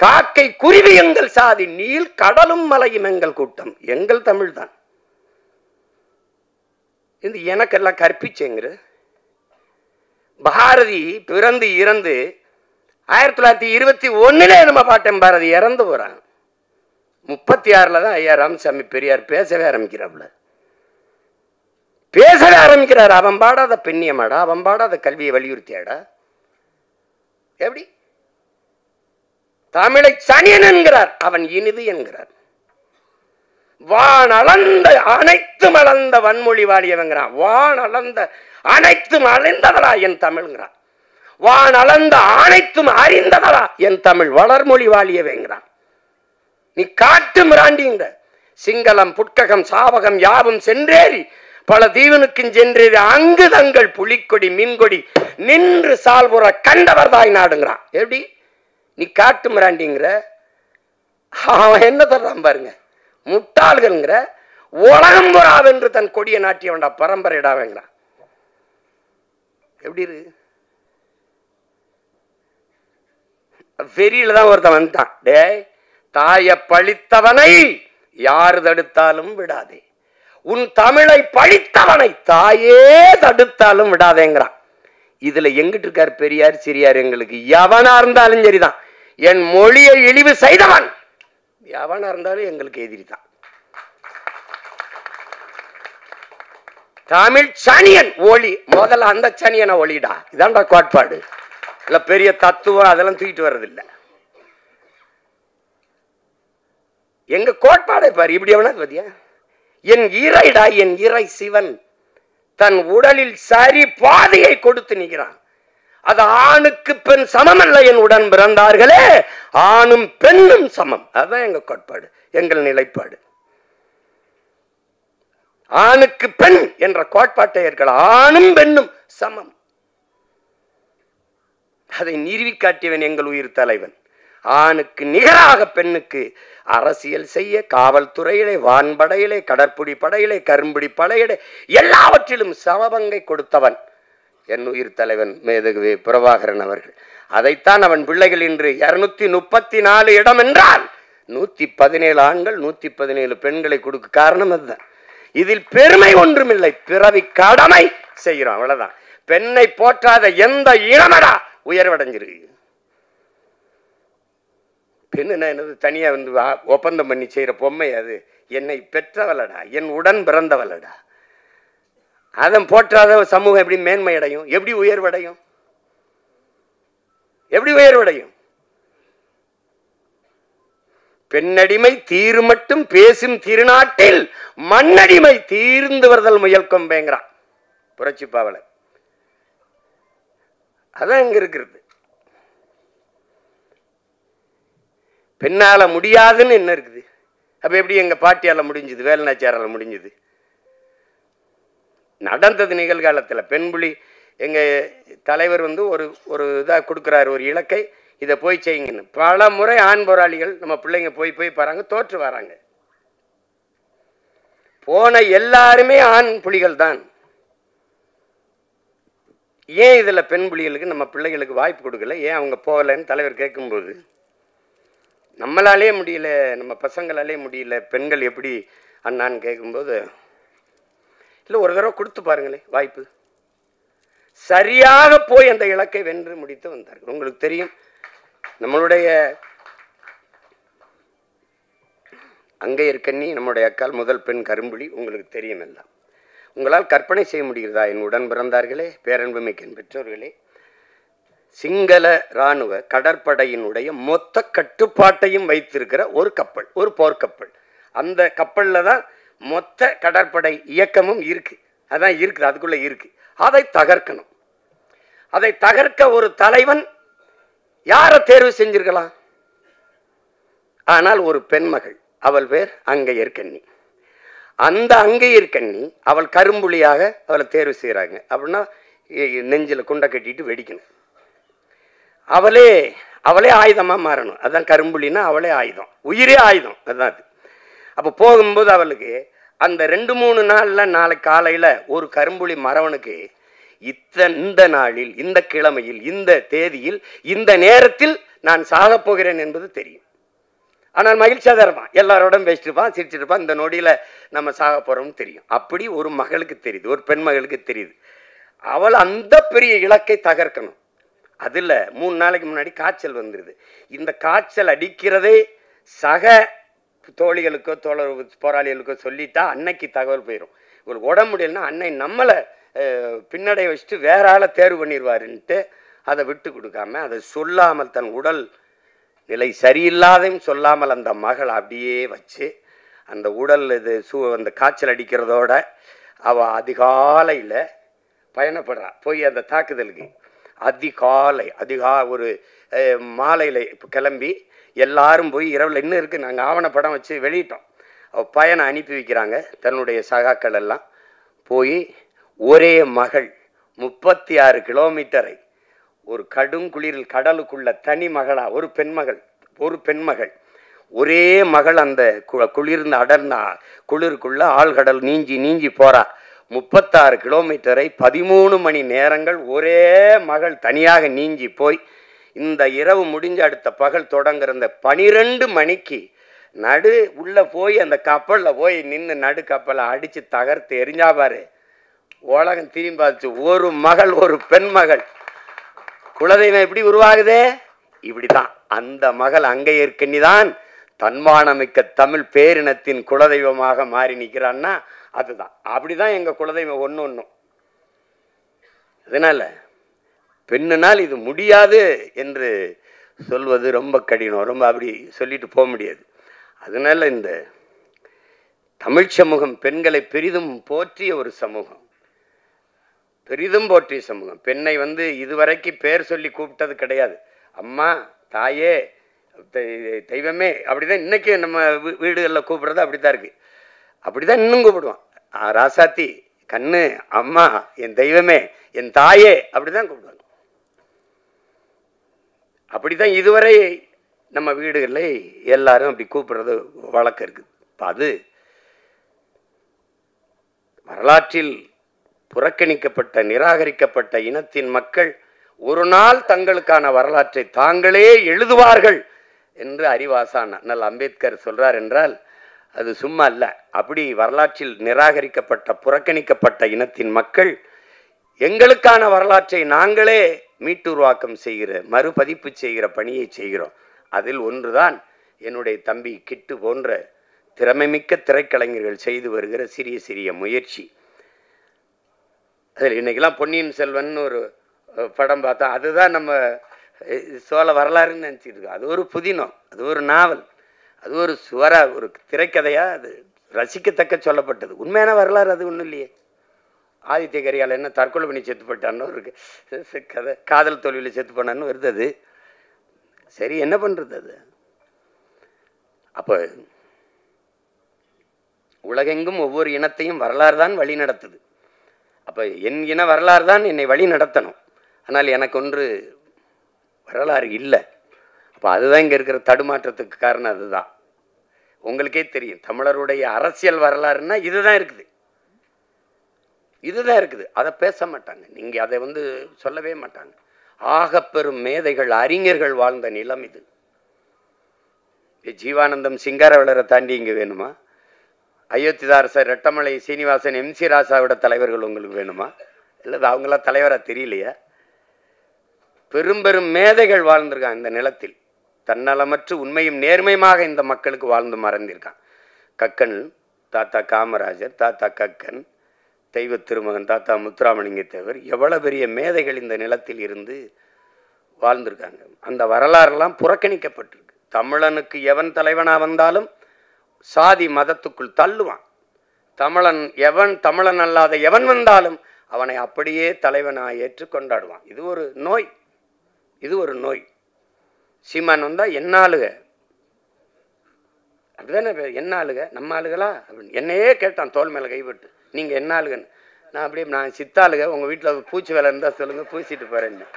[SPEAKER 2] காக்கை குருவி எங்கள் சாதி, நீல் கடலும் மலையும் எங்கள் கூட்டம். எங்கள் தமிழ் தான். இது எனக்கெல்லாம் கற்பிச்சேங்கிற. பாரதி பிறந்து இறந்து 1921 நம்ம பாட்டன் பாரதி இறந்து போறாங்க. 36 தான் ஐயா ராமசாமி பெரியார் பேசவே ஆரம்பிக்கிறாப்ல. பேசவே ஆரம்பிக்கிறார். அவன் பாடாத பெண்ணியமாடா, அவன் பாடாத கல்வியை வலியுறுத்தியாடா. எப்படி? தமிழை சனியன் என்கிறார், அவன் இனிது என்கிறார். வான் அளந்த அனைத்தும் அளந்த வன்மொழி வாழியவங்கிறான். வான் அளந்த அனைத்தும் அழிந்ததலா என் தமிழ்ங்கிறான். வான் அளந்த அனைத்தும் அறிந்ததலா என் தமிழ் வளர்மொழி வாழியவேங்கிறான். நீ காட்டு மிராண்டிங்க. சிங்களம் புட்ககம் சாவகம் யாவும் சென்றேறி பல தீவனுக்கும் சென்றேறி அங்கு தங்கள் புலிக்கொடி மீன்கொடி நின்று சால்புற கண்டவர் தாய் நாடுங்கிறான். எப்படி? நீ காட்டு மிராண்டிங்கிற. அவன் என்ன தர்றான் பாருங்க, முட்டாள்கள்ங்கிற. உலகம் புறாவென்று தன் கொடியை நாட்டியவன்டா பரம்பரையிடாவேங்கிறான். எப்படி இருக்கு? வெறியில தான் ஒருத்தன் வந்துட்டான். டே, தாயை பழித்தவனை யாரு தடுத்தாலும் விடாதே, உன் தமிழை பழித்தவனை தாயே தடுத்தாலும் விடாதேங்கிறான். இதுல எங்கிட்டு இருக்கார் பெரியார் சிறியார்? எங்களுக்கு எவனா இருந்தாலும் சரிதான். என் மொழியை இழிவு செய்தவன் எவனா இருந்தாலும் எங்களுக்கு எதிரி தான். தமிழ் சனியன் ஒளி. முதல்ல அந்த சனியனை ஒளிடா. இதான்டா கோட்பாடு. இல்ல பெரிய தத்துவம் அதெல்லாம் தூக்கிட்டு வர்றதில்லை. எங்க கோட்பாடை பாரு. இப்படி எவனா பத்தியா? என் இறைடா, என் இறை சிவன் தன் உடலில் சரி பாதையை கொடுத்து நிற்கிறான். அது ஆணுக்கு பெண் சமம் அல்ல. என் உடன் பிறந்தார்களே, ஆணும் பெண்ணும் சமம். அதுதான் எங்க கோட்பாடு, எங்கள் நிலைப்பாடு. ஆணுக்கு பெண் என்ற கோட்பாட்டை ஏற்கலாம். ஆணும் பெண்ணும் சமம். அதை நிறுவி காட்டியவன் எங்கள் உயிர் தலைவன். ஆணுக்கு நிகராக பெண்ணுக்கு அரசியல் செய்ய காவல்துறையிலே, வான்படையிலே, கடற்புடி படையிலே, கரும்புடி படையிலே எல்லாவற்றிலும் சமபங்கை கொடுத்தவன் என் உயிர் தலைவன் மேதகு பிரபாகரன் அவர்கள். அதைத்தான் அவன் பிள்ளைகள் இன்று 234 இடம் என்றால் 117 ஆண்கள் 117 பெண்களை கொடுக்க காரணம் அதுதான். இதில் பெருமை ஒன்றுமில்லை, பிறவி கடமை செய்கிறோம், அவ்வளவுதான். பெண்ணை போற்றாத எந்த இனமடா உயர்வடைஞ்சிருக்கு. பெண்ணு என்னது தனியா வந்து ஒப்பந்தம் பண்ணி செய்யற பொம்மை அது. என்னை பெற்றவளடா, என் உடன் பிறந்தவளடா. அதன் போற்றாத சமூகம் எப்படி மேன்மை அடையும்? எப்படி உயர்வடையும்? எப்படி உயர்வடையும்? பெண்ணடிமை தீரு மட்டும் பேசும் திருநாட்டில் மண்ணடிமை தீர்ந்து வருதல் முயல் கொம்பேங்கிறான் புரட்சி பாவலர். அதான் இங்க இருக்கிறது. பெண்ணால முடியாதுன்னு என்ன இருக்குது? அப்ப எப்படி எங்க பாட்டியால முடிஞ்சது, வேலுநாச்சியாரால முடிஞ்சது? நடந்தது நிகழ்காலத்தில். பெண்புலி எங்க தலைவர் வந்து ஒரு இதாக கொடுக்குறாரு, ஒரு இலக்கை, இதை போய் செய்யுங்கன்னு. பல முறை ஆண் போராளிகள் நம்ம பிள்ளைங்க போய் பாருங்க, தோற்று வராங்க. போன எல்லாருமே ஆண் புலிகள் தான். ஏன் இதுல பெண் புலிகளுக்கு நம்ம பிள்ளைகளுக்கு வாய்ப்பு கொடுக்கல? ஏன் அவங்க போகலன்னு தலைவர் கேட்கும்போது,
[SPEAKER 3] நம்மளாலே முடியல, நம்ம பசங்களாலே முடியல, பெண்கள் எப்படி அண்ணான்னு கேட்கும்போது, இல்லை ஒரு தடவை கொடுத்து பாருங்களேன் வாய்ப்பு. சரியாக போய் அந்த இலக்கை வென்று முடித்து வந்தார்கள். உங்களுக்கு தெரியும், நம்மளுடைய அங்கையர்கண்ணி நம்முடைய அக்கால் முதல் பெண் கரும்புலி, உங்களுக்கு தெரியும் எல்லாம். உங்களால் கற்பனை செய்ய முடிகிறதா என் உடன் பிறந்தார்களே, பேரன்புமிக்க பெற்றோர்களே, சிங்கள இராணுவ கடற்படையினுடைய மொத்த கட்டுப்பாட்டையும் வைத்திருக்கிற ஒரு கப்பல், ஒரு போர்க்கப்பல். அந்த கப்பலில் தான் மொத்த கடற்படை இயக்கமும் இருக்கு. அதான் இருக்குது, அதுக்குள்ளே இருக்கு. அதை தகர்க்கணும். அதை தகர்க்க ஒரு தலைவன் யாரை தேர்வு செஞ்சிருக்கலாம்? ஆனால் ஒரு பெண்மகள், அவள் பேர் அங்கையர்கண்ணி. அந்த அங்கையர்கண்ணி அவள் கரும்புலியாக அவளை தேர்வு செய்கிறாங்க. அப்படின்னா நெஞ்சில் குண்டை கட்டிட்டு வெடிக்கணும். அவளே ஆயுதமாக மாறணும். அதுதான் கரும்புலின்னா அவளே ஆயுதம், உயிரே ஆயுதம். அதுதான் அது. அப்போ போகும்போது அவளுக்கு அந்த 2-3 நாளில், நாளைக்கு காலையில் ஒரு கரும்புலி மறவனுக்கு இந்த நாளில், இந்த கிழமையில், இந்த தேதியில், இந்த நேரத்தில் நான் சாகப் போகிறேன் என்பது தெரியும். ஆனால் மகிழ்ச்சியாக தான் இருப்பான், எல்லாரோடும் பேசிட்டு இருப்பான், சிரிச்சுட்டு இருப்பான். இந்த நொடியில் நம்ம சாக போகிறோம்னு தெரியும். அப்படி ஒரு மகளுக்கு தெரியுது, ஒரு பெண் மகளுக்கு தெரியுது. அவள் அந்த பெரிய இலக்கை தகர்க்கணும். அதில் 3 நாளைக்கு முன்னாடி காய்ச்சல் வந்துடுது. இந்த காய்ச்சல் அடிக்கிறதே சக தோழிகளுக்கோ போராளிகளுக்கோ சொல்லிட்டா அன்னைக்கு தகவல் போயிடும். இவங்களுக்கு உடம்பு முடியலன்னா அன்னை நம்மளை பின்னடை வச்சுட்டு வேற ஆளை தேர்வு பண்ணிடுவாருன்ட்டு அதை விட்டு கொடுக்காம, அதை சொல்லாமல், தன் உடல் நிலை சரியில்லாதையும் சொல்லாமல் அந்த மகள் அப்படியே வச்சு அந்த உடல் அந்த காய்ச்சல் அடிக்கிறதோட அவள் அதிகாலையில் பயணப்படுறா. போய் அந்த தாக்குதலுக்கு ஒரு மாலையில் இப்போ கிளம்பி எல்லாரும் போய் இரவில் இன்னும் இருக்குது, நாங்கள் ஆவணப்படம் வச்சு வெளியிட்டோம். அவள் பயணம் அனுப்பி வைக்கிறாங்க. தன்னுடைய சகாக்கள் எல்லாம் போய் ஒரே மகள் 36 கிலோமீட்டரை ஒரு கடுங்குளிரில் கடலுக்குள்ள தனி மகளா, ஒரு பெண்மகள் ஒரே மகள் அந்த குளிர்ந்த அடர்ந்த குளிருக்குள்ள ஆழ்கடல் நீஞ்சி போறா. 36 கிலோமீட்டரை 13 மணி நேரங்கள் ஒரே மகள் தனியாக நீஞ்சி போய் இந்த இரவு முடிஞ்ச அடுத்த பகல் தொடங்குற இந்த 12 மணிக்கு நடு உள்ள போய் அந்த கப்பலில் போய் நின்று நடு கப்பலை அடித்து தகர்த்து எரிஞ்சா பாரு. உலகம் திரும்பாச்சு. ஒரு மகள், ஒரு பெண் மகள். குலதெய்வம் எப்படி உருவாகுதே? இப்படிதான். அந்த மகள் அங்கையர்கண்ணி தான் தன்மானமிக்க தமிழ் பேரினத்தின் குலதெய்வமாக மாறி நிற்கிறான்னா அதுதான். அப்படிதான் எங்கள் குலதெய்வம் ஒன்றும். அதனால பெண்ணுனால் இது முடியாது என்று சொல்வது ரொம்ப கடினம். ரொம்ப அப்படி சொல்லிட்டு போக முடியாது. அதனால இந்த தமிழ் சமூகம் பெண்களை பெரிதும் போற்றிய ஒரு சமூகம், பெரிதும் போற்றிய சமூகம். பெண்ணை இதுவரைக்கும் பேர் சொல்லி கூப்பிட்டது கிடையாது. அம்மா, தாயே, தெய்வமே. அப்படிதான் இன்னைக்கு நம்ம வீடுகளில் கூப்பிடுறது அப்படித்தான் இருக்கு. அப்படிதான் இன்னும் கூப்பிடுவான். ராசாத்தி, கண்ணு, அம்மா, என் தெய்வமே, என் தாயே, அப்படிதான் கூப்பிடுவாங்க. அப்படிதான் இதுவரை நம்ம வீடுகளில் எல்லாரும் அப்படி கூப்பிடுறது வழக்கம் இருக்குது. அது வரலாற்றில் புறக்கணிக்கப்பட்ட, நிராகரிக்கப்பட்ட இனத்தின் மக்கள் ஒரு நாள் தங்களுக்கான வரலாற்றை தாங்களே எழுதுவார்கள் என்று அறிவாசான் அண்ணல் அம்பேத்கர் சொல்றார் என்றால் அது சும்மா அல்ல. அப்படி வரலாற்றில் நிராகரிக்கப்பட்ட, புறக்கணிக்கப்பட்ட இனத்தின் மக்கள் எங்களுக்கான வரலாற்றை நாங்களே மீட்டுருவாக்கம் செய்கிற, மறுபதிப்பு செய்கிற பணியை செய்கிறோம். அதில் ஒன்றுதான் என்னுடைய தம்பி கிட்டு போன்ற திறமைமிக்க திரைக்கலைஞர்கள் செய்து வருகிற சிறிய சிறிய முயற்சி. அதில் இன்னைக்கெல்லாம் பொன்னியின் செல்வன் ஒரு படம் பார்த்தா அதுதான் நம்ம சோழ வரலாறுன்னு நினச்சிட்டு இருக்கோம். அது ஒரு புதினம், அது ஒரு நாவல், அது ஒரு ஒரு திரைக்கதையாக அது ரசிக்கத்தக்க சொல்லப்பட்டது. உண்மையான வரலாறு அது ஒன்றும் இல்லையே. ஆதித்ய கரிகாலன் என்ன தற்கொலை பண்ணி செத்து போட்டான்னு ஒரு கதை, காதல் தோல்வியில் செத்து போனான்னு வருது. அது சரி, என்ன பண்ணுறது? அது அப்போ உலகெங்கும் ஒவ்வொரு இனத்தையும் வரலாறு தான் வழி நடத்துது. அப்போ என் இன வரலாறு தான் என்னை வழி நடத்தணும். ஆனால் எனக்கு ஒன்று வரலாறு இல்லை. அப்போ அதுதான் இங்கே இருக்கிற தடுமாற்றத்துக்கு காரணம். அதுதான் உங்களுக்கே தெரியும். தமிழருடைய அரசியல் வரலாறுன்னா இதுதான் இருக்குது, இதுதான் இருக்குது. அதை பேச மாட்டாங்க. நீங்கள் அதை சொல்லவே மாட்டாங்க. ஆகப்பெரும் மேதைகள், அறிஞர்கள் வாழ்ந்த நிலம் இது. ஜீவானந்தம் சிங்காரவேலரை தாண்டி இங்கே வேணுமா? அயோத்திதாரசர், ரெட்டமலை சீனிவாசன், MC ராசாவோட தலைவர்கள் உங்களுக்கு வேணுமா? இல்லை அவங்களாம் தலைவராக தெரியலையா? பெரும் பெரும் மேதைகள் வாழ்ந்திருக்காங்க இந்த நிலத்தில். தன்னலமற்று உண்மையும் நேர்மையுமாக இந்த மக்களுக்கு வாழ்ந்து மறந்திருக்கான். கக்கன் தாத்தா காமராஜர், தாத்தா கக்கன், தெய்வ திருமகன் தாத்தா முத்துராமலிங்க தேவர், எவ்வளோ பெரிய மேதைகள் இந்த நிலத்தில் இருந்து வாழ்ந்திருக்காங்க. அந்த வரலாறுலாம் புறக்கணிக்கப்பட்டிருக்கு. தமிழனுக்கு எவன் தலைவனாக வந்தாலும் சாதி மதத்துக்குள் தள்ளுவான். தமிழன் அல்லாத எவன் வந்தாலும் அவனை அப்படியே தலைவனாக ஏற்று கொண்டாடுவான். இது ஒரு நோய், இது ஒரு நோய். சீமான் வந்தா என்ன ஆளுக, அப்படிதானே என்ன ஆளுக, நம்ம ஆளுகளா அப்படின்னு என்னையே கேட்டான் தோல் மேலே கைவிட்டு, நீங்கள் என்ன ஆளுகன்னு. நான் அப்படியே நான் சித்தாளுக, உங்கள் வீட்டில் பூச்சி வேலை இருந்தால் சொல்லுங்கள், பூசிட்டு போகிறேன்னு.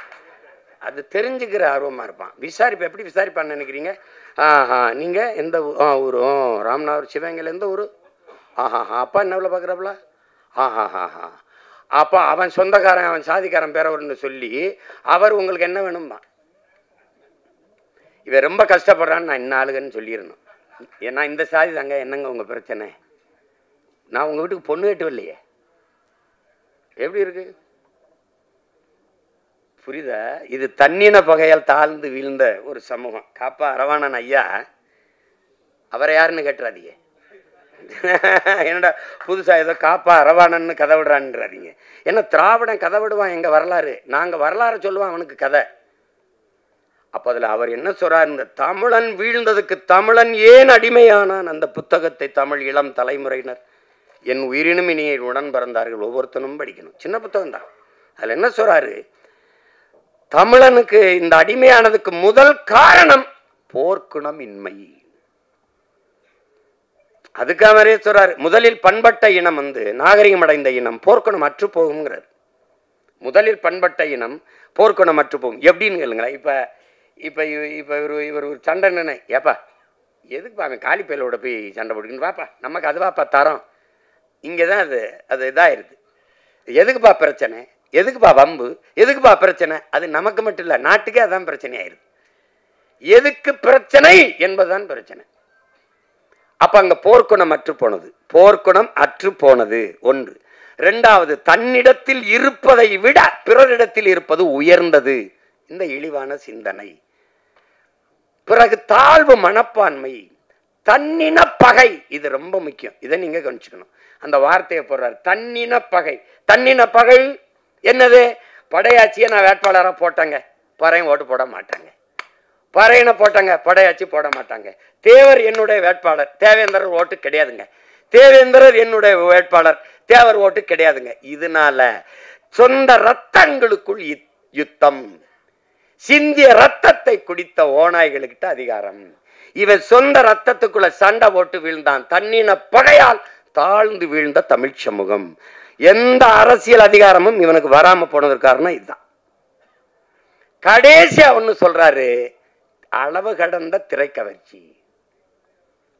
[SPEAKER 3] அது தெரிஞ்சுக்கிற ஆர்வமாக இருப்பான். விசாரிப்பேன். எப்படி விசாரிப்பான்னு நினைக்கிறீங்க? நீங்கள் எந்த ஊர்? ராமநாதபுரம், சிவகங்கையில் எந்த ஊர்? அப்பா என்ன பார்க்குறாப்புல? அப்பா அவன் சொந்தக்காரன், அவன் சாதிக்காரன் பேரவர்னு சொல்லி அவர் உங்களுக்கு என்ன வேணும்பா? இவன் ரொம்ப கஷ்டப்படுறான்னு நான் என்ன ஆளுகன்னு சொல்லிடணும். ஏன்னா இந்த சாதி தாங்க, என்னங்க உங்கள் பிரச்சனை? நான் உங்கள் வீட்டுக்கு பொண்ணு கேட்டு இல்லையே. எப்படி இருக்கு புரியுதா? இது தன்னின பகையால் தாழ்ந்து வீழ்ந்த ஒரு சமூகம். காப்பா அரவாணன் ஐயா, அவரை யாருன்னு கேட்டுறாதீங்க. என்னடா புதுசா ஏதோ காப்பா அரவாணன்னு கதை விடுறான்றாதீங்க. ஏன்னா திராவிடன் கதை விடுவான் எங்க வரலாறு, நாங்க வரலாறு சொல்லுவான் அவனுக்கு கதை. அப்ப அதுல அவர் என்ன சொல்றார், இந்த தமிழன் வீழ்ந்ததுக்கு தமிழன் ஏன் அடிமையானான், அந்த புத்தகத்தை தமிழ் இளம் தலைமுறையினர் என் உயிரினும் இனியை உடன் பிறந்தார்கள் ஒவ்வொருத்தனும் படிக்கணும். சின்ன புத்தகம் தான். அதுல என்ன சொல்றாரு, தமிழனுக்கு இந்த அடிமையானதுக்கு முதல் காரணம் போர்க்குணம் இன்மை. அதுக்காகவே சொல்றாரு, முதலில் பண்பட்ட இனம் நாகரிகம் அடைந்த இனம் போர்க்குணம் அற்று போகுங்கிறார். முதலில் பண்பட்ட இனம் போர்க்குணம் அற்று போகும். எப்படின்னு கேளுங்களேன். இவர் ஒரு சண்டை நினை, ஏப்பா எதுக்குப்பா அவன் காலி பயிலோட போய் சண்டை போட்டுக்கின்னு வாப்பா, நமக்கு அது வாப்பா தரோம். இங்கே தான் அது இதாகிருது. எதுக்குப்பா பிரச்சனை, எதுக்குப்பா வம்பு, எதுக்குப்பா பிரச்சனை? அது நமக்கு மட்டும் இல்லை, நாட்டுக்கே அதான் பிரச்சனை ஆயிடுது. எதுக்கு பிரச்சனை என்பதுதான் பிரச்சனை. அப்ப அங்க போர்க்குணம் அற்று போனது, போர்க்குணம் அற்று போனது ஒன்று. இரண்டாவது, தன்னிடத்தில் இருப்பதை விட பிறரிடத்தில் இருப்பது உயர்ந்தது, இந்த இழிவான சிந்தனை. பிறகு தாழ்வு மனப்பான்மை, தன்னின பகை, இது ரொம்ப முக்கியம். இதை நீங்க கவனிச்சுக்கணும். அந்த வார்த்தையை போடுறாரு, தன்னின பகை. தன்னின பகை என்னது? படையாட்சியை நான் வேட்பாளராக போட்டாங்க, பறையன் ஓட்டு போட மாட்டாங்க. பறையனை போட்டாங்க, படையாட்சி போட மாட்டாங்க. தேவர் என்னுடைய வேட்பாளர், தேவேந்திரர் ஓட்டு கிடையாதுங்க. தேவேந்திரர் என்னுடைய வேட்பாளர், தேவர் ஓட்டு கிடையாதுங்க. இதனால சொந்த ரத்தங்களுக்குள் யுத்தம். சிந்திய ரத்தத்தை குடித்த ஓநாய்களுக்கிட்ட அதிகாரம். இவன் சொந்த ரத்தத்துக்குள்ள சண்டை போட்டு வீழ்ந்தான். தன்னின பகையால் தாழ்ந்து வீழ்ந்த தமிழ் சமூகம். எந்த அரசியல் அதிகாரமும் இவனுக்கு வராம போனதற்கு காரணம் இதுதான். கடைசியா ஒண்ணு சொல்றாரு, அளவு கடந்த திரைக்கவர்ச்சி.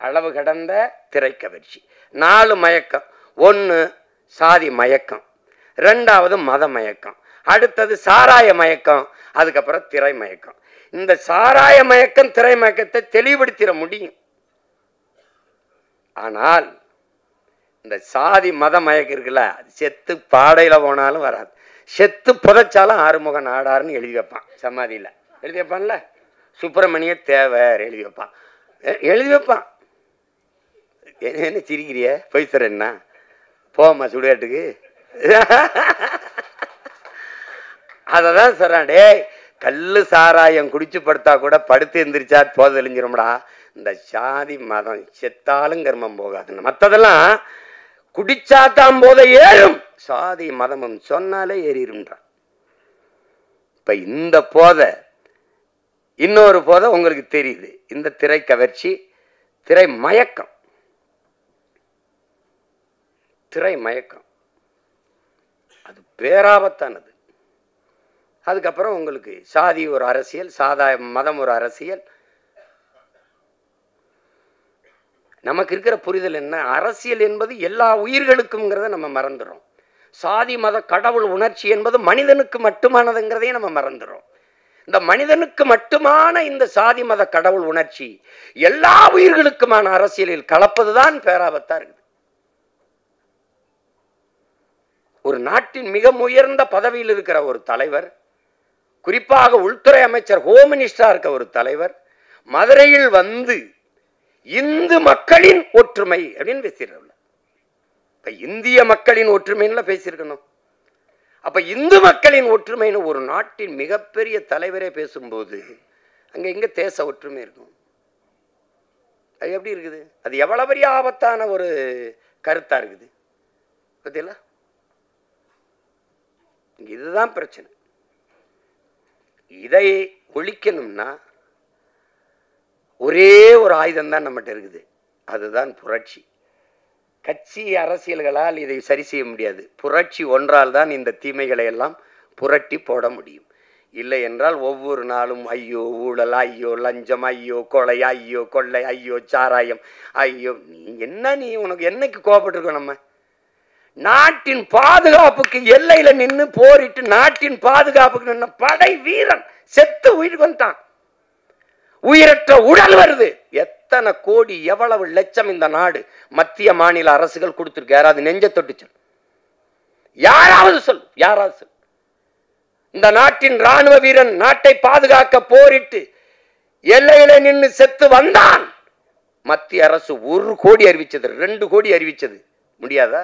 [SPEAKER 3] அளவு கடந்த திரைக்கவர்ச்சி. 4 மயக்கம். 1 சாதி மயக்கம், 2வது மத மயக்கம், அடுத்தது சாராய மயக்கம், அதுக்கப்புறம் திரை மயக்கம். இந்த சாராய மயக்கம் திரை மயக்கத்தை தெளிவுபடுத்திட முடியும். ஆனால் இந்த சாதி மத மயக்கம் இருக்குல்ல, செத்து பாடையில போனாலும் வராது. செத்து புதைச்சாலும் ஆறுமுக நாடாருன்னு எழுதி வைப்பான். சமாதியில் எழுதி வைப்பான்ல, சுப்பிரமணிய தேவர் எழுதி வைப்பான், எழுதி வைப்பான். என்ன சிரிக்கிறிய? போய் சார் என்ன போமா சுடுகாட்டுக்கு? அததான் சொல்றான், டே கல்லு சாராயம் குடிச்சு படுத்தா கூட படுத்து எந்திரிச்சா போத தெளிஞ்சிரும்டா. இந்த சாதி மதம் செத்தாலும் கர்மம் போகாதுன்னு, மற்றதெல்லாம் குடிச்சாத்தான் போத ஏறும், சாதி மதமும் சொன்னாலே ஏறிடும்ன்றான். இப்ப இந்த போதை, இன்னொரு போதை உங்களுக்கு தெரியுது, இந்த திரை கவர்ச்சி, திரை மயக்கம். திரை மயக்கம் அது பேராபத்தானது. அதுக்கப்புறம் உங்களுக்கு சாதி ஒரு அரசியல், மதம் ஒரு அரசியல். நமக்கு இருக்கிற புரிதல் என்ன, அரசியல் என்பது எல்லா உயிர்களுக்கும்ங்கிறத நம்ம மறந்துடும். சாதி மத கடவுள் உணர்ச்சி என்பது மனிதனுக்கு மட்டுமானதுங்கிறதையும் நம்ம மறந்துடும். இந்த மனிதனுக்கு மட்டுமான இந்த சாதி மத கடவுள் உணர்ச்சி எல்லா உயிர்களுக்குமான அரசியலில் கலப்பதுதான் பேராபத்தா இருக்குது. ஒரு நாட்டின் மிக உயர்ந்த பதவியில் இருக்கிற ஒரு தலைவர், குறிப்பாக உள்துறை அமைச்சர், ஹோம் மினிஸ்டரா இருக்க ஒரு தலைவர் மதுரையில் வந்து இந்து மக்களின் ஒற்றுமை அப்படின்னு பேசிடுறாங்க. இப்ப இந்திய மக்களின் ஒற்றுமைன்னு பேசியிருக்கணும். அப்ப இந்து மக்களின் ஒற்றுமைன்னு ஒரு நாட்டின் மிகப்பெரிய தலைவரே பேசும்போது அங்க எங்க தேச ஒற்றுமை இருக்கும்? அது எப்படி இருக்குது? அது எவ்வளவு பெரிய ஆபத்தான ஒரு கருத்தா இருக்குது பார்த்தீங்களா? இதுதான் பிரச்சனை. இதை ஒழிக்கணும்னா ஒரே ஒரு ஆயுதம் தான் நம்மகிட்ட இருக்குது, அதுதான் புரட்சி. கட்சி அரசியல்களால் இதை சரி செய்ய முடியாது. புரட்சி ஒன்றால் தான் இந்த தீமைகளை எல்லாம் புரட்டி போட முடியும். இல்லை என்றால் ஒவ்வொரு நாளும் ஐயோ ஊழல், ஐயோ லஞ்சம், ஐயோ கொலை, ஐயோ கொள்ளை, ஐயோ சாராயம், ஐயோ நீ உனக்கு என்னைக்கு கோபப்பட்டிருக்கோம்? நம்ம நாட்டின் பாதுகாப்புக்கு எல்லையில நின்று போரிட்டு நாட்டின் பாதுகாப்புக்கு நின்று படை வீரன் செத்து உயிர் கொண்டான். உயிரற்ற உடல் வருது. எத்தனை கோடி, எவ்வளவு லட்சம் இந்த நாடு மத்திய மாநில அரசுகள் கொடுத்திருக்கு? யாராவது நெஞ்ச தொட்டு சொல், யாராவது சொல், யாராவது சொல். இந்த நாட்டின் ராணுவ வீரன் நாட்டை பாதுகாக்க போரிட்டு எல்லையில நின்று செத்து வந்தான். மத்திய அரசு 1 கோடி அறிவிச்சது, 2 கோடி அறிவிச்சது, முடியாதா?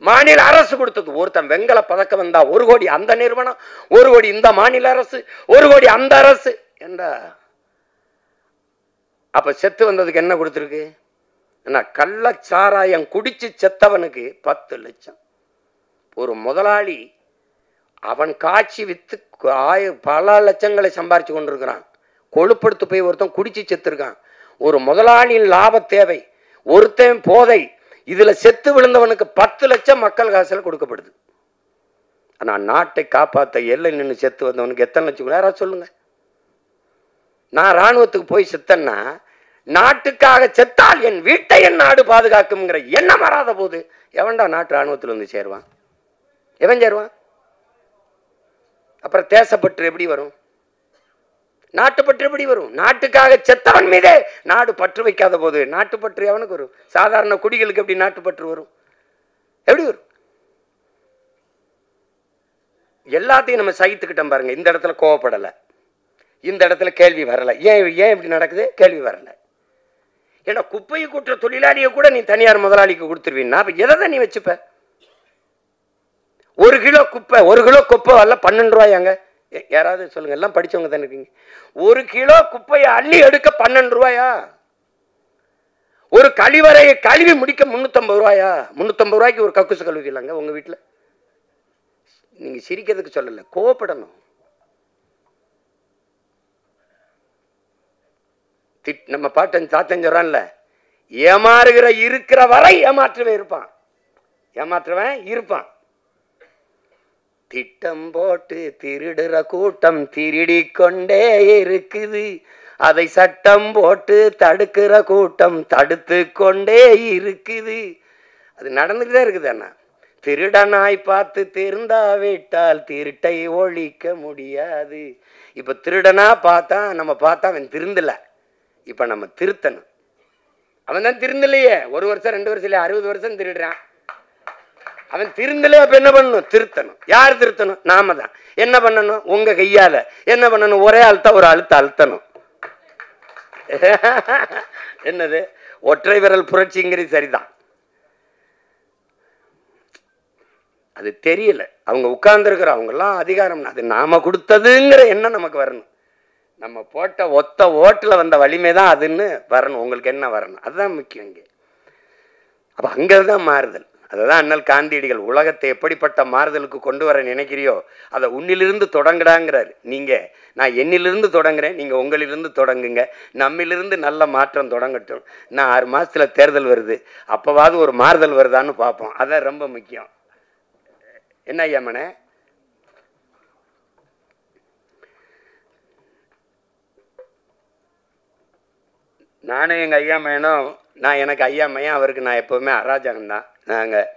[SPEAKER 3] மாநில அரசு கொடுத்தது. ஒருத்தன் வெங்கல பதக்கம் வந்தா 1 கோடி அந்த நிறுவனம், 1 கோடி இந்த மாநில அரசு, 1 கோடி அந்த அரசு என்றா. அப்ப செத்து வந்ததுக்கு என்ன கொடுத்துருக்கு? கள்ளச்சாராயம் குடிச்சு செத்தவனுக்கு 10 லட்சம். ஒரு முதலாளி அவன் காட்சி வித்து பல லட்சங்களை சம்பாரிச்சு கொண்டிருக்கிறான். கொழுப்படுத்து போய் ஒருத்தன் குடிச்சு செத்துருக்கான். ஒரு முதலாளியின் லாப தேவை, ஒருத்தன் போதை, இதுல செத்து விழுந்தவனுக்கு 10 லட்சம் மக்கள் காசுல கொடுக்கப்படுது. ஆனா நாட்டை காப்பாற்ற எல்லை நின்று செத்து வந்தவனுக்கு எத்தனை லட்சம்? யாராவது சொல்லுங்க. நான் ராணுவத்துக்கு போய் செத்தன்னா, நாட்டுக்காக செத்தால் என் வீட்டை என் நாடு பாதுகாக்கும்ங்கிற எண்ணம் வராத போது எவன்டா நாட்டு ராணுவத்தில் வந்து சேருவான்? எவன் சேருவான்? அப்புறம் தேசப்பற்று எப்படி வரும்? நாட்டுப்பற்று எப்படி வரும்? நாட்டுக்காக செத்தவன் மீதே நாடு பற்று வைக்காத போது நாட்டுப்பற்று எவனுக்கு வரும்? சாதாரண குடிகளுக்கு எப்படி நாட்டுப்பற்று வரும்? எப்படி வரும்? எல்லாத்தையும் நம்ம சகித்துக்கிட்டோம் பாருங்க. இந்த இடத்துல கோவப்படலை, இந்த இடத்துல கேள்வி வரல. ஏன் இப்படி நடக்குது? கேள்வி வரல. ஏன்னா குப்பையை கூட்டுற தொழிலாளியை கூட நீ தனியார் முதலாளிக்கு கொடுத்துருவீங்கன்னா அப்ப எதை தான் நீ வச்சுப்ப? 1 கிலோ குப்பை, 1 கிலோ குப்பை வரல 12 ரூபாயாங்க. யாராவது சொல்லுங்க, எல்லாம் படிச்சவங்க தானே இருக்கீங்க. 1 கிலோ குப்பையை அள்ளி எடுக்க 12 ரூபாயா? ஒரு கழிவறையை கழுவி முடிக்க 350 ரூபாயா? 350 ரூபாய்க்கு ஒரு கக்குசு கழுவிக்கலாங்க உங்க வீட்டில்? நீங்க சிரிக்கிறதுக்கு சொல்லல, கோவப்படணும். நம்ம பாட்டன் தாத்தன் சொல்றான்ல, ஏமாறுகிற இருக்கிற வரை ஏமாற்றுவன் இருப்பான், ஏமாற்றுவன் இருப்பான். திட்டம் போட்டு திருடுற கூட்டம் திருடி கொண்டே இருக்குது, அதை சட்டம் போட்டு தடுக்கிற கூட்டம் தடுத்து கொண்டே இருக்குது. அது நடந்துகிட்டே இருக்குது. அண்ணா திருடனாய் பார்த்து திருந்தாவிட்டால் திருட்டை ஒழிக்க முடியாது. இப்ப திருடனா பார்த்தா நம்ம பார்த்தா அவன் திருந்தல, இப்ப நம்ம திருத்தணும். அவன் தான் திருந்தலையே, 1 வருஷம் 2 வருஷம் இல்லையா, 60 வருஷம் திருடுறான். அவன் திருந்தலையே. அப்ப என்ன பண்ணணும்? திருத்தணும். யார் திருத்தணும்? நாம தான். என்ன பண்ணணும்? உங்க கையால என்ன பண்ணணும்? ஒரே ஒரு அழுத்தணும். என்னது? ஒற்றை விரல் புரட்சிங்கிறது சரிதான். அது தெரியல. அவங்க உட்கார்ந்து இருக்கிற அவங்கெல்லாம் அதிகாரம் அது நாம கொடுத்ததுங்கிற எண்ணம் நமக்கு வரணும். நம்ம போட்ட ஒத்த ஓட்டில் வந்த வலிமை தான் அதுன்னு வரணும். உங்களுக்கு என்ன வரணும்? அதுதான் முக்கியம் இங்கே. அப்போ அங்கதான் மாறுதல். அதுதான் அண்ணல் காந்தியடிகள் உலகத்தை எப்படிப்பட்ட மாறுதலுக்கு கொண்டு வர நினைக்கிறியோ அதை உன்னிலிருந்து தொடங்குடாங்கிறாரு. நான் என்னிலிருந்து தொடங்குறேன், நீங்க உங்களிலிருந்து தொடங்குங்க. நம்மிலிருந்து நல்ல மாற்றம் தொடங்கட்டும். நான் 6 மாசத்துல தேர்தல் வருது, அப்பவாவது ஒரு மாறுதல் வருதான்னு பார்ப்போம். அதான் ரொம்ப முக்கியம். என்ன ஐயாமனே? நானும் எங்கள் ஐயா மையனும், எனக்கு ஐயா மையன், அவருக்கு நான் எப்போவுமே அராஜகம்தான். நாங்கள்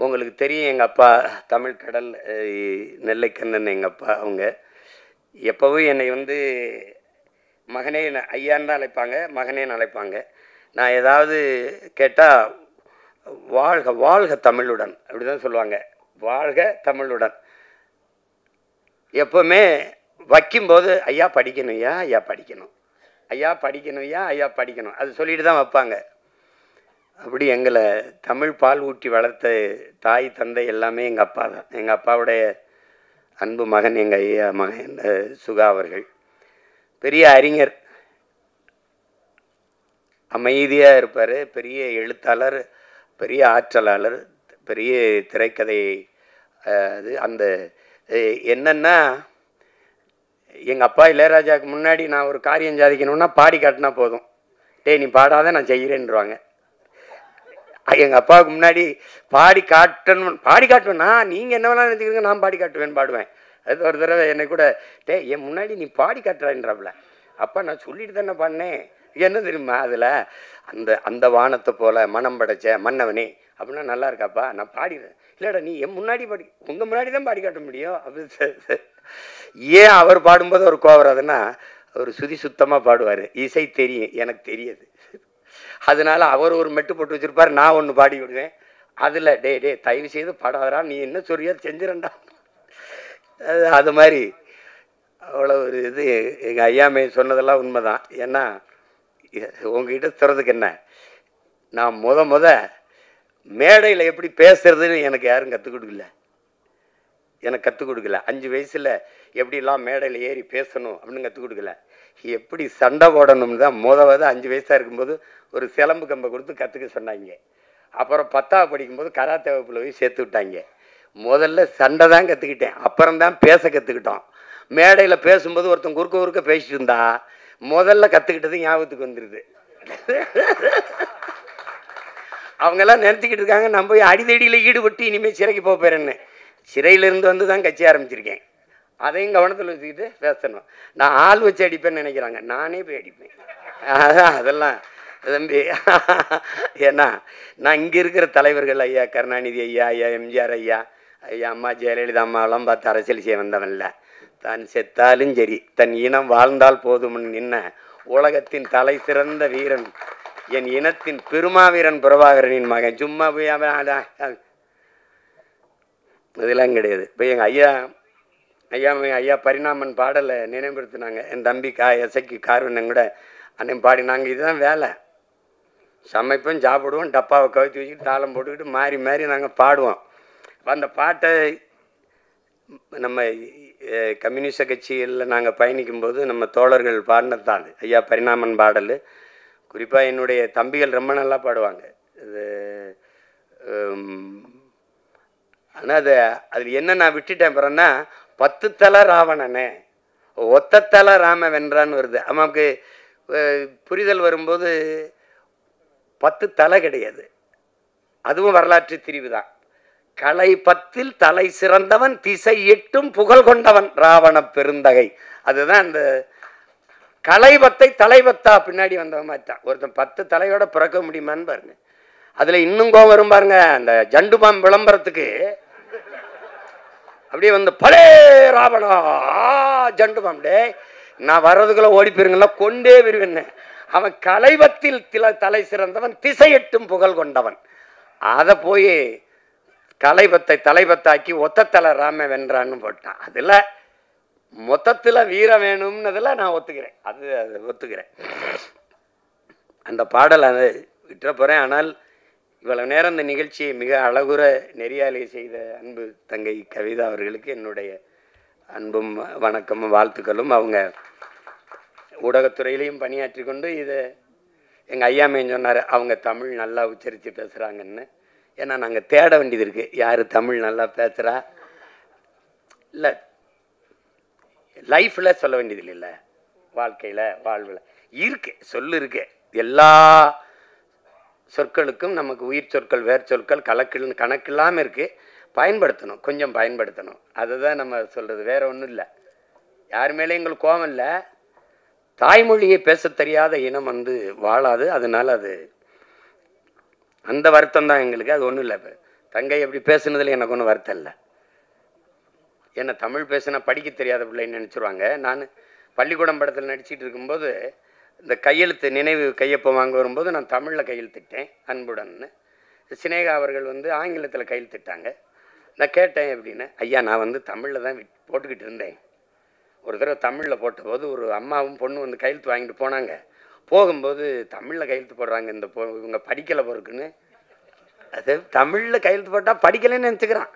[SPEAKER 3] உங்களுக்கு தெரியும் எங்கள் அப்பா தமிழ் கடல் நெல்லைக்கண்ணன் எங்கள் அப்பா. அவங்க எப்போவும் என்னை வந்து மகனே ஐயான்னு தான் அழைப்பாங்க, மகனேன்னு அழைப்பாங்க. நான் ஏதாவது கேட்டால் வாழ்க வாழ்க தமிழுடன் அப்படி தான் சொல்லுவாங்க, வாழ்க தமிழுடன். எப்போவுமே வைக்கும்போது ஐயா படிக்கணும், ஐயா படிக்கணும், ஐயா படிக்கணும், ஐயா படிக்கணும், அது சொல்லிட்டு தான் வைப்பாங்க. அப்படி எங்களை தமிழ் பால் ஊட்டி வளர்த்த தாய் தந்தை எல்லாமே எங்கள் அப்பா தான். எங்கள் அப்பாவுடைய அன்பு மகன் எங்கள் ஐயா மகன் சுகா அவர்கள். பெரிய அறிஞர், அமைதியாக இருப்பார், பெரிய எழுத்தாளர், பெரிய ஆற்றலாளர், பெரிய திரைக்கதை. அது அந்த என்னென்னா, எங்கள் அப்பா இளையராஜாவுக்கு முன்னாடி நான் ஒரு காரியம் சாதிக்கணும்னா பாடி காட்டினா போதும், டே நீ பாடாத நான் செய்கிறேன்ருவாங்க. எங்கள் அப்பாவுக்கு முன்னாடி பாடி காட்டுவேன்னா நீங்கள் என்ன வேணாலும் நினைச்சுக்கிறீங்க, நான் பாடி காட்டுவேன், பாடுவேன். அது ஒரு தடவை என்னை கூட டே என் முன்னாடி நீ பாடி காட்டுறான்றாப்புல. அப்பா நான் சொல்லிட்டு தானே பாடினேன், என்ன தெரியுமா அதில் அந்த வானத்தை போல மனம் படைச்ச மன்னவனே அப்படின்னா நல்லா இருக்காப்பா, நான் பாடிடுறேன். இல்லைடா நீ என் முன்னாடி பாடி, உங்கள் முன்னாடி தான் பாடி காட்ட முடியும் அப்படி. ஏன் அவர் பாடும்போது ஒரு கோவம் வராதுன்னா, அவர் சுதி சுத்தமாக பாடுவார், இசை தெரியும், எனக்கு தெரியாது. அதனால அவர் ஒரு மெட்டு போட்டு வச்சுருப்பார், நான் ஒன்று பாடி விடுவேன். அதில் டே தயவு செய்து பாடாதரா, நீ என்ன சொல்றியோ செஞ்சிடண்டா. அது மாதிரி அவ்வளோ ஒரு இது. எங்கள் ஐயாமே சொன்னதெல்லாம் உண்மை தான். ஏன்னா உங்ககிட்ட சொல்கிறதுக்கு என்ன, நான் முத மேடையில் எப்படி பேசுறதுன்னு எனக்கு யாரும் கற்றுக் கொடுக்கல. எனக்கு கற்றுக் கொடுக்கல. 5 வயசில் எப்படிலாம் மேடையில் ஏறி பேசணும் அப்படின்னு கற்றுக் கொடுக்கல. எப்படி சண்டை போடணும்னு தான் 5 வயசாக இருக்கும்போது ஒரு சிலம்பு கம்பை கொடுத்து கற்றுக்க சொன்னாங்க. அப்புறம் 10ஆவது படிக்கும்போது கராத்தே வகுப்பில் போய் சேர்த்து விட்டாங்க. முதல்ல சண்டை தான் கற்றுக்கிட்டேன், அப்புறம்தான் பேச கற்றுக்கிட்டோம். மேடையில் பேசும்போது ஒருத்தன் குறுக்க பேசிட்டு இருந்தா முதல்ல கற்றுக்கிட்டது ஞாபகத்துக்கு வந்துடுது. அவங்கெல்லாம் நிறுத்திக்கிட்டு இருக்காங்க, நான் போய் அடிதடியில் ஈடுபட்டு இனிமேல் சிறைக்கு போகிறேன்னு. சிறையிலேருந்து வந்து தான் கட்சி ஆரம்பிச்சிருக்கேன். அதையும் கவனத்தில் வச்சுக்கிட்டு பேசணும். நான் ஆள் வச்சு அடிப்பேன்னு நினைக்கிறாங்க, நானே போய் அடிப்பேன். அதெல்லாம் தம்பி, ஏன்னா நான் இங்கே இருக்கிற தலைவர்கள் ஐயா கருணாநிதி ஐயா, ஐயா எம்ஜிஆர் ஐயா, ஐயா அம்மா ஜெயலலிதா அம்மாவெல்லாம் பார்த்து அரசியல் செய்ய வந்தவன்ல. தான் செத்தாலும் சரி தன் இனம் வாழ்ந்தால் போதும்னு நின்ன உலகத்தின் தலை சிறந்த வீரன், என் இனத்தின் பெருமாவீரன் பிரபாகரனின் மகன். சும்மா போய் இதெல்லாம் கிடையாது. இப்போ எங்கள் ஐயா பரிணாமன் பாடலை நினைவுபடுத்தினாங்க. என் தம்பி எசைக்கு கார்வண்ணன் கூட அன்னைக்கு பாடினாங்க. இதுதான் வேலை, சமைப்போம், சாப்பிடுவோம், டப்பாவை கவித்து வச்சுக்கிட்டு தாளம் போட்டுக்கிட்டு மாறி நாங்கள் பாடுவோம். அந்த பாட்டை நம்ம கம்யூனிஸ்ட் கட்சியில் நாங்கள் பயணிக்கும்போது நம்ம தோழர்கள் பாடினது தான் அது. ஐயா பரிணாமன் பாடல். குறிப்பாக என்னுடைய தம்பிகள் ரொம்ப நல்லா பாடுவாங்க. இது ஆனால் அதில் என்ன நான் விட்டுட்டேன் பிறன்னா, 10 தலை ராவணனே ஒத்த தலை ராம வென்றான்னு வருது. அம்மாவுக்கு புரிதல் வரும்போது 10 தலை கிடையாது, அதுவும் வரலாற்று திரிவு தான். கலை 10ல் தலை சிறந்தவன், திசை 8ம் புகழ் கொண்டவன், ராவண பெருந்தகை. அதுதான் அந்த கலை 10ஐ தலை 10ஆ பின்னாடி வந்தவன் மாதிரி தான். ஒருத்தன் 10 தலையோட பிறக்க முடியுமான்னு பாருங்க. அதில் இன்னும் கோவம் வரும் பாருங்க. அந்த ஜண்டுபாம் விளம்பரத்துக்கு அப்படியே வந்து பலே ராவணா ஜண்டுபாம், டே நான் வர்றதுக்குள்ள ஓடி போயிருங்களா, கொண்டே வருவேன்னு. அவன் கலைவத்தில் தலை சிறந்தவன், திசை 8ம் புகழ் கொண்டவன். அதை போய் கலைபத்தை தலைபத்தாக்கி ஒத்த தலை ராம வென்றான்னு போட்டான். அதில் மொத்தத்தில் வீரம் வேணும்னதில் நான் ஒத்துக்கிறேன், அது ஒத்துக்கிறேன். அந்த பாடல் அதை விட்டுற போகிறேன். ஆனால் இவ்வளவு நேரம் இந்த நிகழ்ச்சியை மிக அழகுற நெறியாலை செய்த அன்பு தங்கை கவிதா அவர்களுக்கு என்னுடைய அன்பும் வணக்கமும் வாழ்த்துக்களும். அவங்க ஊடகத்துறையிலையும் பணியாற்றி கொண்டு இதை எங்கள் ஐயாமையும் சொன்னார், அவங்க தமிழ் நல்லா உச்சரித்து பேசுகிறாங்கன்னு. ஏன்னா நாங்கள் தேட வேண்டியது இருக்குது, யார் தமிழ் நல்லா பேசுகிறா. இல்லை லைஃப்பில் சொல்ல வேண்டியது இல்லை, வாழ்க்கையில் வாழ்வில் இருக்கு, சொல்லு இருக்கு. எல்லா சொற்களுக்கும் நமக்கு உயிர் சொற்கள், வேர் சொற்கள் கணக்கில்லாமல் இருக்குது. பயன்படுத்தணும், கொஞ்சம் பயன்படுத்தணும். அதுதான் நம்ம சொல்கிறது, வேறு ஒன்றும் இல்லை. யார் மேலே எங்களுக்கு கோபம் இல்லை. தாய்மொழியை பேச தெரியாத இனம் வாழாது. அதனால் அது அந்த வருத்தம் தான் எங்களுக்கு, அது ஒன்றும் இல்லை. இப்போ தங்கை அப்படி பேசுனதில் எனக்கு ஒன்றும் வருத்தம் இல்லை. ஏன்னா தமிழ் பேசுனா படிக்க தெரியாத பிள்ளைன்னு நினச்சிருவாங்க. நான் பள்ளிக்கூடம் படத்தில் நடிச்சிட்டு இருக்கும்போது இந்த கையெழுத்து நினைவு கையொப்பம் வாங்க வரும்போது நான் தமிழில் கையெழுத்திட்டேன் அன்புடன்னு. சினேகா அவர்கள் வந்து ஆங்கிலத்தில் கையெழுத்திட்டாங்க. நான் கேட்டேன் அப்படின்னு. ஐயா நான் வந்து தமிழில் தான் போட்டுக்கிட்டு இருந்தேன். ஒரு தடவை தமிழில் போட்டபோது ஒரு அம்மாவும் பொண்ணு வந்து கையெழுத்து வாங்கிட்டு போனாங்க. போகும்போது தமிழில் கையெழுத்து போடுறாங்க, இந்த இவங்க படிக்கலை பொறுக்குன்னு. அது தமிழில் கையெழுத்து போட்டால் படிக்கலைன்னு நினச்சிக்கிறான்.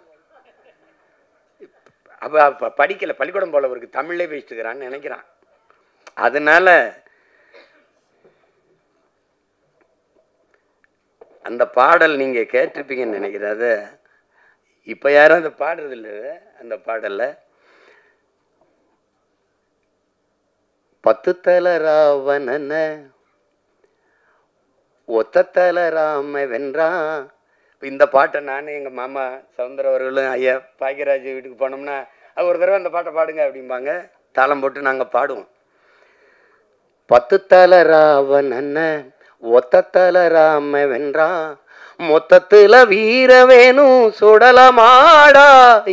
[SPEAKER 3] அப்போ படிக்கலை, பள்ளிக்கூடம் போல அவருக்கு தமிழ்லே பேசிட்டுக்கிறான்னு நினைக்கிறான். அதனால அந்த பாடல் நீங்கள் கேட்டிருப்பீங்கன்னு நினைக்கிறேன். அதை இப்போ யாரும் அதை பாடுறதில்ல. அந்த பாடலில் 10 தல ராவணன ஒத்த தல ராம வென்றான். இந்த பாட்டை நானும் எங்கள் மாமா சவுந்தர அவர்களும் ஐயா பாக்கியராஜ் வீட்டுக்கு போனோம்னா அது ஒரு தடவை அந்த பாட்டை பாடுங்க அப்படிம்பாங்க. தாளம் போட்டு நாங்கள் பாடுவோம். 10 தல ராவணன ஒத்த தல ராம வென்றான், மொத்தத்துல வீர வேணும் சுடலமாடா.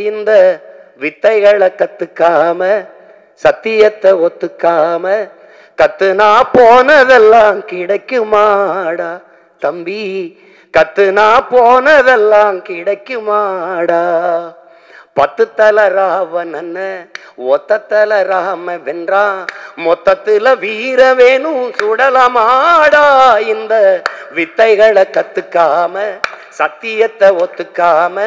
[SPEAKER 3] இந்த வித்தைகளை கத்துக்காம சத்தியத்தை ஒத்துக்காம கத்துனா போனதெல்லாம் கிடைக்குமாடா தம்பி, கத்துனா போனதெல்லாம் கிடைக்குமாடா. 10 தல ராவணன ஒத்த தல ராம வென்றான், மொத்தத்துல வீர வேணும் சுடலமாடா. இந்த வித்தைகளை கத்துக்காம சத்தியத்தை ஒத்துக்காம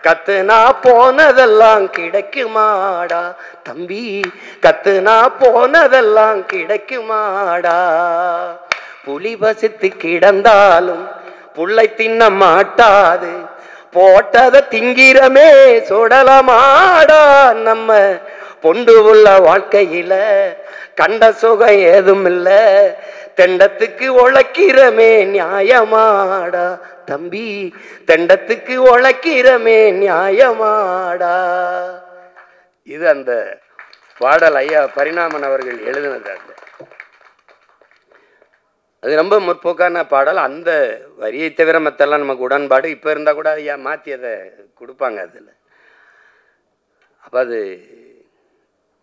[SPEAKER 3] கத்துனா போனதெல்லாம் கிடைக்குமாடா தம்பி, கத்துனா போனதெல்லாம் கிடைக்குமாடா. புலி பசித்து கிடந்தாலும் புள்ளை தின்ன மாட்டாது, போட்டத திங்கிறமே சுடலமாடா. நம்ம பொண்டு உள்ள வாழ்க்கையில கண்ட சுகம் ஏதும் இல்ல, தெண்டத்துக்கு உழைக்கிறமே நியாயமாடா தம்பி, தெண்டத்துக்கு உழைக்கிறமே நியாயமாடா. இது அந்த பாடல் ஐயா பரிணாமன் அவர்கள் எழுதினது. அது ரொம்ப முற்போக்கான பாடல். அந்த வரியை தவிர மற்றெல்லாம் நமக்கு உடன்பாடு. இப்போ இருந்தால் கூட ஐயா மாற்றி அதை கொடுப்பாங்க அதில். அப்போ அது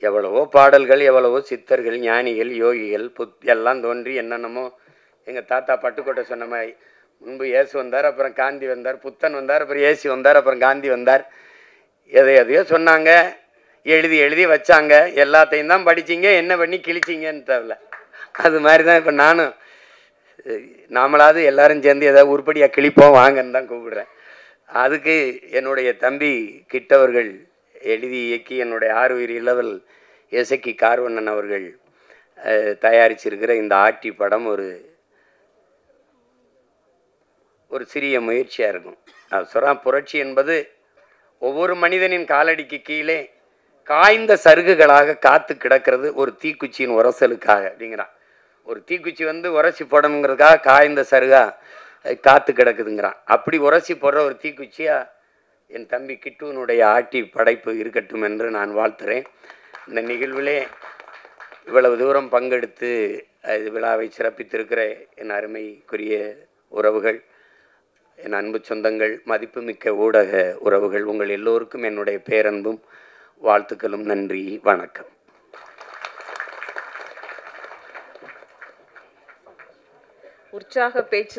[SPEAKER 3] எவ்வளவோ பாடல்கள், எவ்வளவோ சித்தர்கள், ஞானிகள், யோகிகள் எல்லாம் தோன்றி என்னென்னமோ எங்கள் தாத்தா பட்டுக்கோட்டை சொன்ன மாதிரி முன்பு இயேசு வந்தார், அப்புறம் காந்தி வந்தார், புத்தன் வந்தார், அப்புறம் இயேசு வந்தார், அப்புறம் காந்தி வந்தார். எதையோ சொன்னாங்க, எழுதி வச்சாங்க. எல்லாத்தையும் தான் படிச்சிங்க, என்ன பண்ணி கிழிச்சிங்கன்னு தவிர. அது மாதிரி தான் இப்போ நானும் நாமளாவது எல்லாரும் சேர்ந்து ஏதாவது உருப்படியாக கிழிப்போம் வாங்கன்னு தான் கூப்பிடுறேன். அதுக்கு என்னுடைய தம்பி கிட்டவர்கள் எழுதி இயக்கி என்னுடைய ஆறுயிர் இளவல் இசக்கி கார்வண்ணன் அவர்கள் தயாரிச்சிருக்கிற இந்த ஆட்டி படம் ஒரு சிறிய முயற்சியாக இருக்கும். அது சொல்கிறான், புரட்சி என்பது ஒவ்வொரு மனிதனின் காலடிக்கு கீழே காய்ந்த சருகுகளாக காத்து கிடக்கிறது ஒரு தீக்குச்சியின் உரசலுக்காக அப்படிங்கிறான். ஒரு தீக்குச்சி வந்து உரசி போடணுங்கிறதுக்காக காய்ந்த சருகா காத்து கிடக்குதுங்கிறான். அப்படி உரசி போடுற ஒரு தீக்குச்சியா என் தம்பி கிட்டுவனுடைய ஆட்டி படைப்பு இருக்கட்டும் என்று நான் வாழ்த்துறேன். இந்த நிகழ்விலே இவ்வளவு தூரம் பங்கெடுத்து விழாவை சிறப்பித்திருக்கிற என் அருமைக்குரிய உறவுகள், என் அன்பு சொந்தங்கள், மதிப்புமிக்க ஊடக உறவுகள், உங்கள் எல்லோருக்கும் என்னுடைய பேரன்பும் வாழ்த்துக்களும். நன்றி, வணக்கம்.
[SPEAKER 4] உற்சாக பேச்சில்